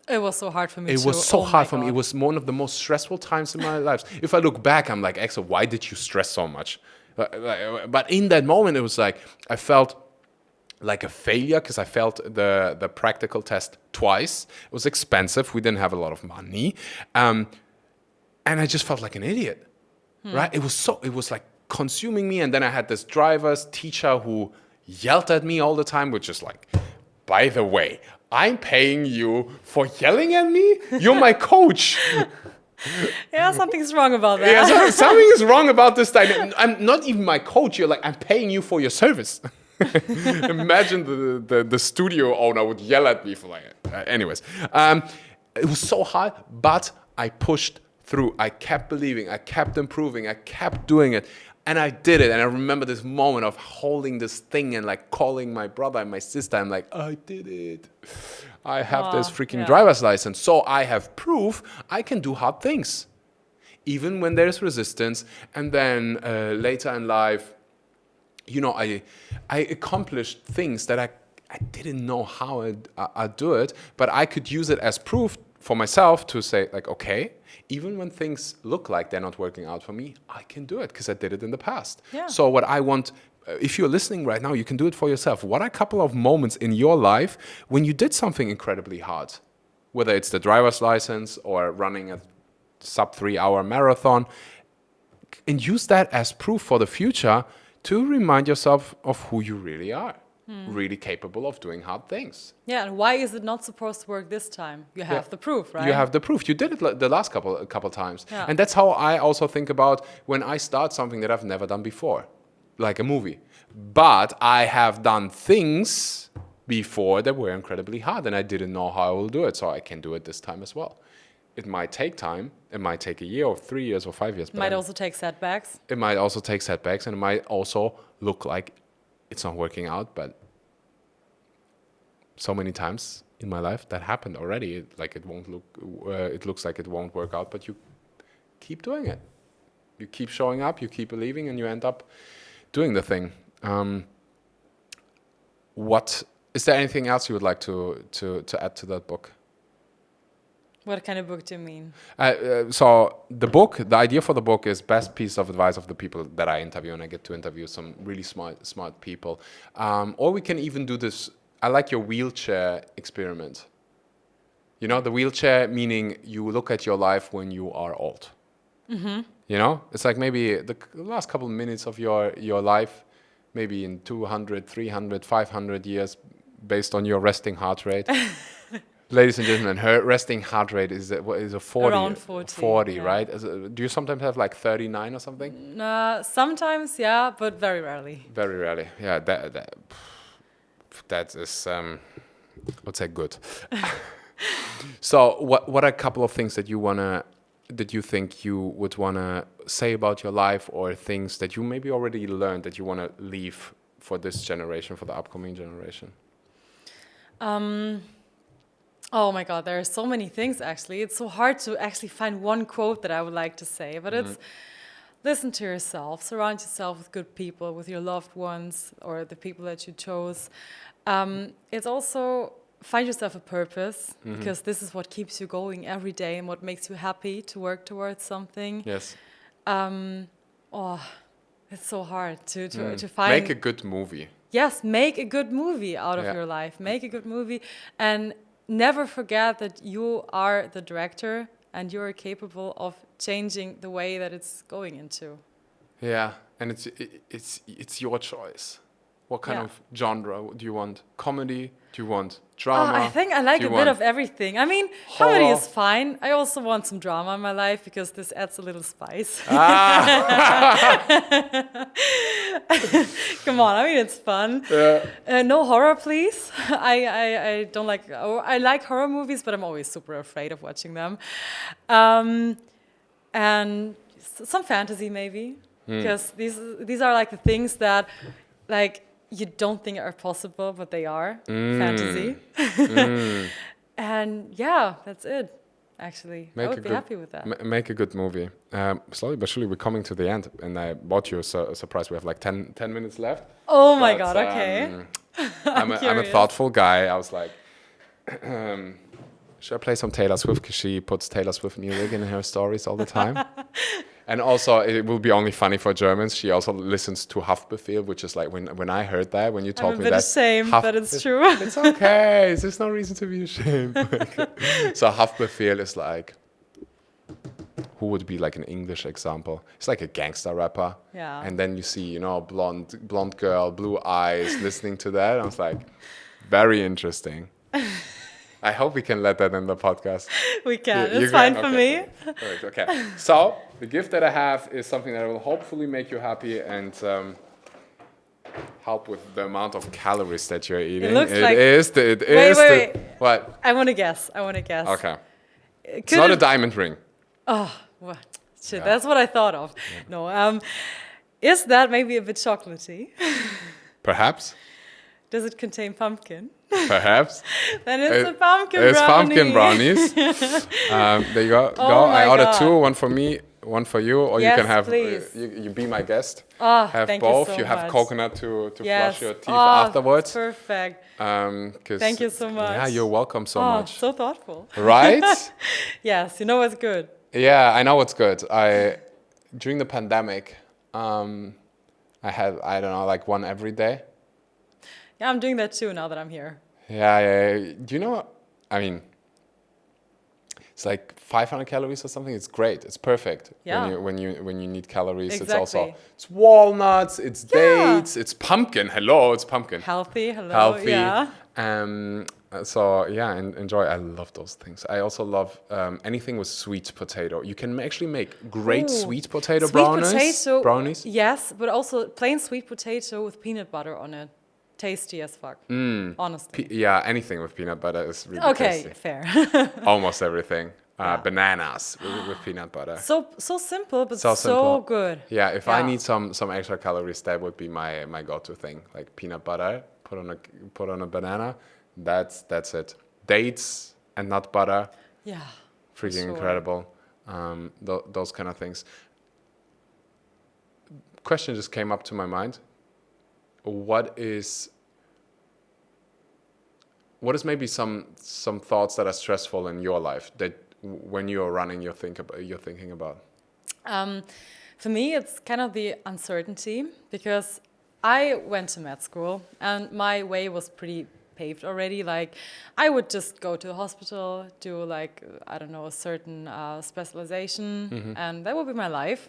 It was so hard for me too. It was so Oh my hard for me. It God. was one of the most stressful times in my life. If I look back, I'm like, Axel, why did you stress so much? But in that moment, it was like, I felt like a failure because I failed the practical test twice. It was expensive. We didn't have a lot of money. And I just felt like an idiot, right? It was like consuming me. And then I had this driver's teacher who yelled at me all the time, which is like, by the way, I'm paying you for yelling at me? You're my coach. Yeah, something's wrong about that. Yeah, something is wrong about this dynamic. I'm not even my coach. You're like, I'm paying you for your service. Imagine the studio owner would yell at me for like, anyways. It was so hard, but I pushed through. I kept believing. I kept improving. I kept doing it. And I did it. And I remember this moment of holding this thing and like calling my brother and my sister. I'm like, I did it. I have this freaking driver's license. So I have proof I can do hard things, even when there's resistance. And then later in life, you know, I accomplished things that I didn't know how I'd do it, but I could use it as proof for myself to say like, okay, even when things look like they're not working out for me, I can do it because I did it in the past. Yeah. So what I want, if you're listening right now, you can do it for yourself. What are a couple of moments in your life when you did something incredibly hard? Whether it's the driver's license or running a sub 3-hour marathon, and use that as proof for the future to remind yourself of who you really are. Really capable of doing hard things. Yeah, and why is it not supposed to work this time? You have the proof, right? You have the proof. You did it the last couple times. Yeah. And that's how I also think about when I start something that I've never done before, like a movie. But I have done things before that were incredibly hard, and I didn't know how I will do it, so I can do it this time as well. It might take time. It might take a year or 3 years or 5 years. It might also take setbacks. It might also take setbacks, and it might also look like it's not working out, but so many times in my life that happened already. It looks like it won't work out, but you keep doing it. You keep showing up, you keep believing, and you end up doing the thing. What is there anything else you would like to add to that book? What kind of book do you mean? So the idea for the book is best piece of advice of the people that I interview, and I get to interview some really smart people. Or we can even do this. I like your wheelchair experiment. You know, the wheelchair meaning you look at your life when you are old. Mm-hmm. You know, it's like maybe the last couple of minutes of your life, maybe in 200, 300, 500 years, based on your resting heart rate. Ladies and gentlemen, her resting heart rate is a 40. Around 40. 40, yeah. right? Do you sometimes have like 39 or something? Sometimes, yeah, but very rarely. Very rarely. Yeah, that is, I would say, good. So, what are a couple of things that you think you would wanna say about your life, or things that you maybe already learned that you wanna leave for this generation, for the upcoming generation? Oh my God, there are so many things actually. It's so hard to actually find one quote that I would like to say, but it's listen to yourself, surround yourself with good people, with your loved ones or the people that you chose. It's also find yourself a purpose, because this is what keeps you going every day and what makes you happy to work towards something. Yes. It's so hard to find. Make a good movie. Yes, make a good movie out of your life. Make a good movie, and never forget that you are the director and you are capable of changing the way that it's going into. Yeah, and it's your choice. What kind of genre do you want? Comedy? Do you want drama? I think I like a bit of everything. I mean, comedy is fine. I also want some drama in my life because this adds a little spice. Come on, I mean, it's fun. Yeah. No horror, please. I don't like. I like horror movies, but I'm always super afraid of watching them. And some fantasy maybe, because these are like the things that, like, you don't think are possible, but they are. Fantasy. And yeah, that's it, actually. I would be happy with that. Make a good movie. Slowly but surely we're coming to the end, and I bought you a surprise. We have like 10 minutes left. Oh my God, okay. I'm a thoughtful guy. I was like, should I play some Taylor Swift? Because she puts Taylor Swift music in her stories all the time. And also, it will be only funny for Germans. She also listens to Haftbefehl, which is like when I heard that, when you told me that. I'm a bit ashamed, but it's true. It's okay. There's no reason to be ashamed. So Haftbefehl is like, who would be like an English example? It's like a gangster rapper. Yeah. And then you see, blonde girl, blue eyes, listening to that. I was like, very interesting. I hope we can let that in the podcast. We can. It's fine for me. Perfect. Okay. So the gift that I have is something that will hopefully make you happy and help with the amount of calories that you're eating. It looks like. Wait. What? I want to guess. Okay. It's not a diamond ring. Oh, what? Shit, that's what I thought of. Yeah. No. Is that maybe a bit chocolatey? Perhaps. Does it contain pumpkin? Perhaps. Then it's a pumpkin brownie. It's pumpkin brownies. There you go. I ordered 2, one for me, one for you, or you Yes, can have please. you be my guest. Have thank you both. so You have much. coconut to Yes. flush your teeth afterwards. Perfect. 'Cause- Thank you so much. Yeah, you're welcome so much. So thoughtful. Right? Yes, you know what's good. Yeah, I know it's good. During the pandemic, I had, I don't know, like one every day. Yeah, I'm doing that too now that I'm here. Yeah. Do you know? I mean, it's like 500 calories or something. It's great. It's perfect. Yeah. When you need calories, Exactly. it's walnuts, it's Yeah. dates, it's pumpkin. Hello, it's pumpkin. Healthy, hello. Healthy. Yeah. So yeah, enjoy. I love those things. I also love anything with sweet potato. You can actually make great Ooh. sweet potato Sweet brownies. potato, Brownies. yes, but also plain sweet potato with peanut butter on it. Tasty as fuck, honestly. Yeah, anything with peanut butter is really Okay, tasty. fair. Almost everything. Yeah. Bananas with peanut butter. So simple, but So so simple. good. Yeah, if I Yeah. need some extra calories, that would be my go-to thing. Like peanut butter, put on a banana. That's it. Dates and nut butter. Yeah. Freaking sure. incredible. Those kind of things. Question just came up to my mind. What is maybe some thoughts that are stressful in your life that when you're running you're thinking about? For me, it's kind of the uncertainty because I went to med school and my way was pretty paved already. Like I would just go to the hospital, do like, I don't know, a certain specialization, and that would be my life.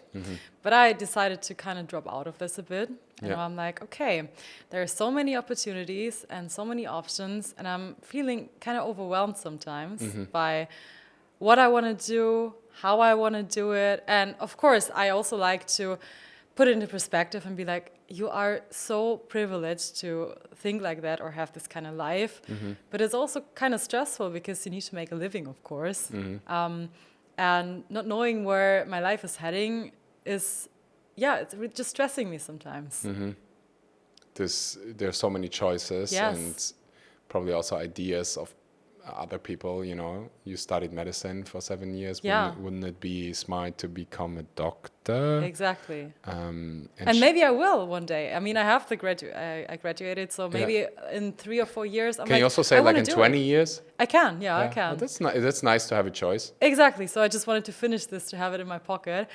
But I decided to kind of drop out of this a bit. And Yeah. I'm like, okay, there are so many opportunities and so many options, and I'm feeling kind of overwhelmed sometimes by what I want to do, how I want to do it. And of course, I also like to put it into perspective and be like, you are so privileged to think like that or have this kind of life. But it's also kind of stressful because you need to make a living, of course. And not knowing where my life is heading is, it's just stressing me sometimes. There's so many choices Yes. and probably also ideas of other people. You know, you studied medicine for 7 years. Yeah. Wouldn't it be smart to become a doctor? Exactly. And Maybe I will one day. I mean, I have I graduated, so maybe in 3 or 4 years. I'm can you also say I like wanna in do 20 it. years? I can, I Well, can. that's nice to have a choice. Exactly. So I just wanted to finish this to have it in my pocket,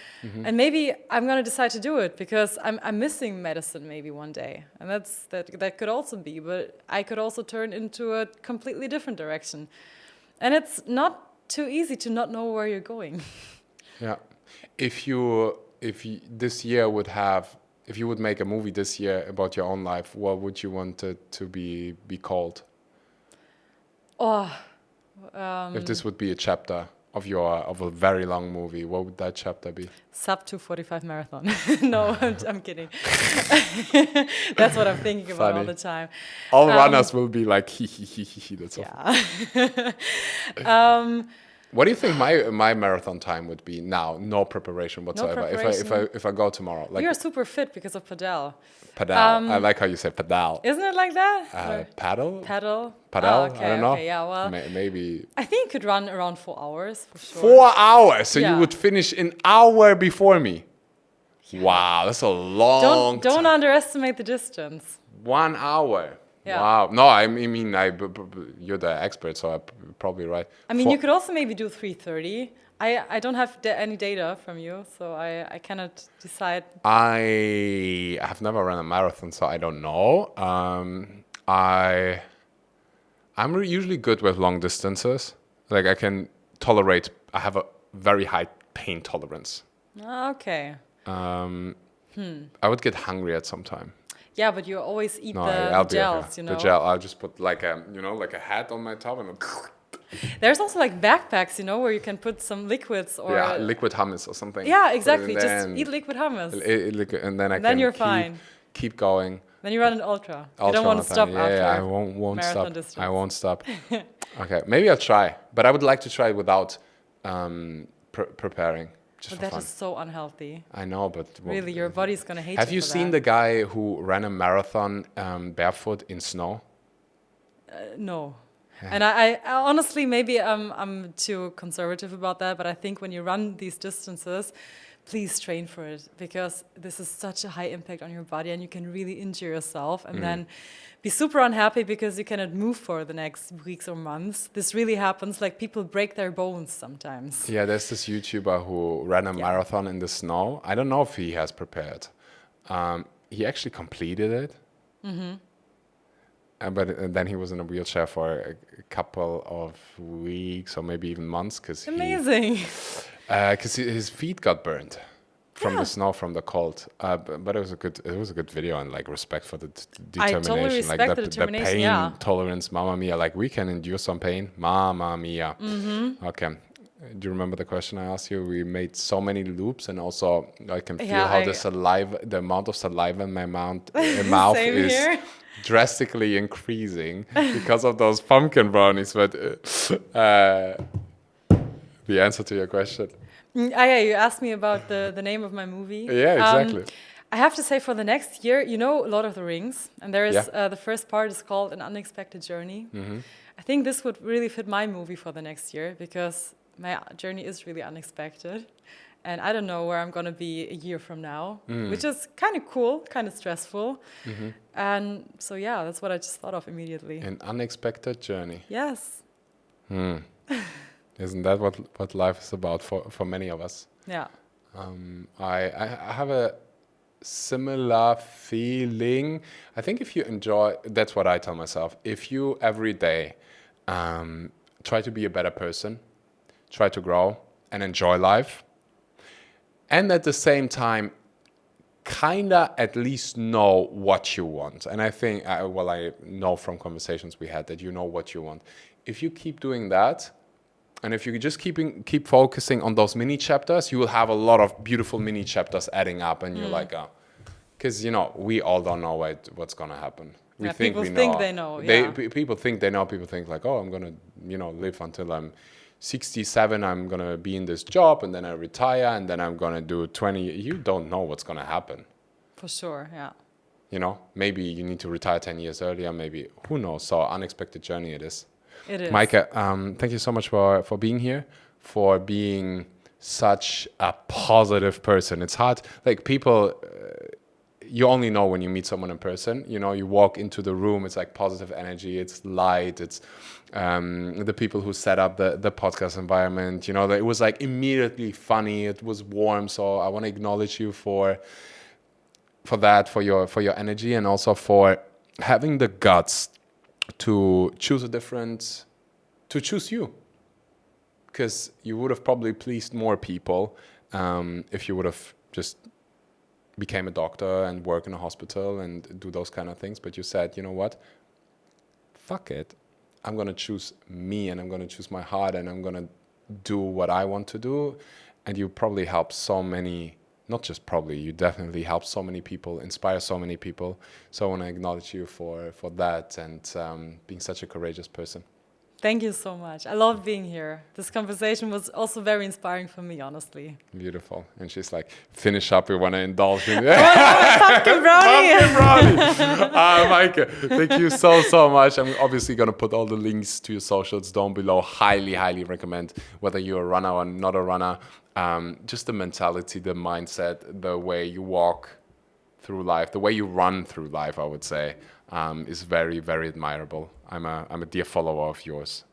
and maybe I'm gonna decide to do it because I'm missing medicine maybe one day, and that could also be. But I could also turn into a completely different direction, and it's not too easy to not know where you're going. Yeah. If you this year would have, if you would make a movie this year about your own life, what would you want it to be called? If this would be a chapter of a very long movie, what would that chapter be? Sub 2:45 marathon. No, I'm kidding. That's what I'm thinking about all Funny. the time. All runners will be like he. That's so Yeah. What do you think my marathon time would be now? No preparation whatsoever. preparation. If I go tomorrow, like You're super fit because of padel. pedal. I like how you say pedal. Isn't it like that? Or Paddle? Paddle? Padel? Oh, okay, I don't know. okay, yeah, well, Maybe I think you could run around 4 hours for sure. 4 hours. So you Yeah. would finish an hour before me. Wow, that's a long Don't time. underestimate the distance. 1 hour. Yeah. Wow. No, I mean, you're the expert, so I'm probably right. I mean, you could also maybe do 3:30. I don't have any data from you, so I cannot decide. I have never run a marathon, so I don't know. I'm usually good with long distances. Like I can tolerate. I have a very high pain tolerance. Okay. I would get hungry at some time. Yeah, but you always eat No, the I'll be gels, okay. you know. The gel. I'll just put like a hat on my top and. There's also like backpacks, you know, where you can put some liquids or Yeah, liquid hummus or something. Yeah, Put it in exactly. there Just and eat liquid hummus. and then I Then can you're fine. keep going. Then you run an ultra. You don't want to stop Yeah, after. I won't marathon stop. distance. I won't stop. Okay, maybe I'll try, but I would like to try without preparing, just But for that fun. is so unhealthy. I know, but Really, your body's gonna hate Have you you for seen that. the guy who ran a marathon barefoot in snow? No. And I honestly, maybe I'm too conservative about that, but I think when you run these distances, please train for it, because this is such a high impact on your body and you can really injure yourself and then be super unhappy because you cannot move for the next weeks or months. This really happens. Like, people break their bones sometimes. Yeah, there's this YouTuber who ran a marathon in the snow. I don't know if he has prepared. He actually completed it. But then he was in a wheelchair for a couple of weeks or maybe even months because Amazing. his feet got burned from the snow, from the cold. But it was a good video, and like respect for the determination. I totally respect like the determination, pain yeah. tolerance, mamma mia. Like, we can endure some pain, mamma mia. Okay. Do you remember the question I asked you? We made so many loops, and also I can feel how the amount of saliva in my mouth Same is here. drastically increasing because of those pumpkin brownies. But the answer to your question. Yeah, you asked me about the name of my movie. Yeah, exactly. I have to say, for the next year, Lord of the Rings, and there is the first part is called An Unexpected Journey. I think this would really fit my movie for the next year, because my journey is really unexpected. And I don't know where I'm going to be a year from now, which is kind of cool, kind of stressful. And so, yeah, that's what I just thought of immediately. An unexpected journey. Yes. Isn't that what life is about for many of us? Yeah. I have a similar feeling. I think if you enjoy, that's what I tell myself. If you every day try to be a better person, try to grow and enjoy life, and at the same time kinda at least know what you want. And I think, I know from conversations we had that you know what you want. If you keep doing that, and if you just keep focusing on those mini chapters, you will have a lot of beautiful mini chapters adding up, and you're like, because we all don't know what's gonna happen. We think people we know. think they know. Yeah. People think they know. People think like, oh, I'm gonna live until I'm 67. I'm gonna be in this job, and then I retire, and then I'm gonna do 20. You don't know what's gonna happen. For sure. Yeah. Maybe you need to retire 10 years earlier. Maybe, who knows? So unexpected journey it is. It is. Maike, thank you so much for being here, for being such a positive person. It's hard, like, people, you only know when you meet someone in person. You walk into the room, it's like positive energy, it's light, it's the people who set up the podcast environment, it was like immediately funny, it was warm. So I want to acknowledge you for that, for your energy, and also for having the guts to choose to choose you, because you would have probably pleased more people if you would have just became a doctor and work in a hospital and do those kind of things. But you said, you know what, fuck it, I'm going to choose me, and I'm going to choose my heart, and I'm going to do what I want to do. And you probably help so many, not just probably, you definitely help so many people, inspire so many people. So I want to acknowledge you for that, and being such a courageous person. Thank you so much. I love being here. This conversation was also very inspiring for me, honestly. Beautiful. And she's like, finish up, we want to indulge in Pumpkin brownie. Pumpkin brownie. Maike, thank you so much. I'm obviously going to put all the links to your socials down below. Highly recommend, whether you're a runner or not a runner. Just the mentality, the mindset, the way you walk through life, the way you run through life, I would say, is very admirable. I'm a dear follower of yours.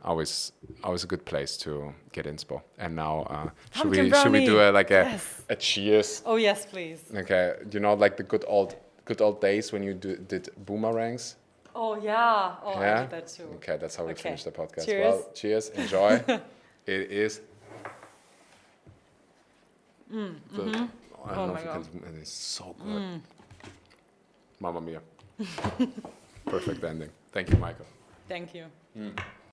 Always a good place to get inspo. And now, should we do a cheers? Oh yes, please. Okay, like the good old days when you did boomerangs. Oh yeah. Oh, yeah? I did that too. Okay, that's how we finish the podcast. Cheers. Well, cheers. Enjoy. It is. I don't know if you can. It is so good. Mamma mia. Perfect ending. Thank you, Michael. Thank you.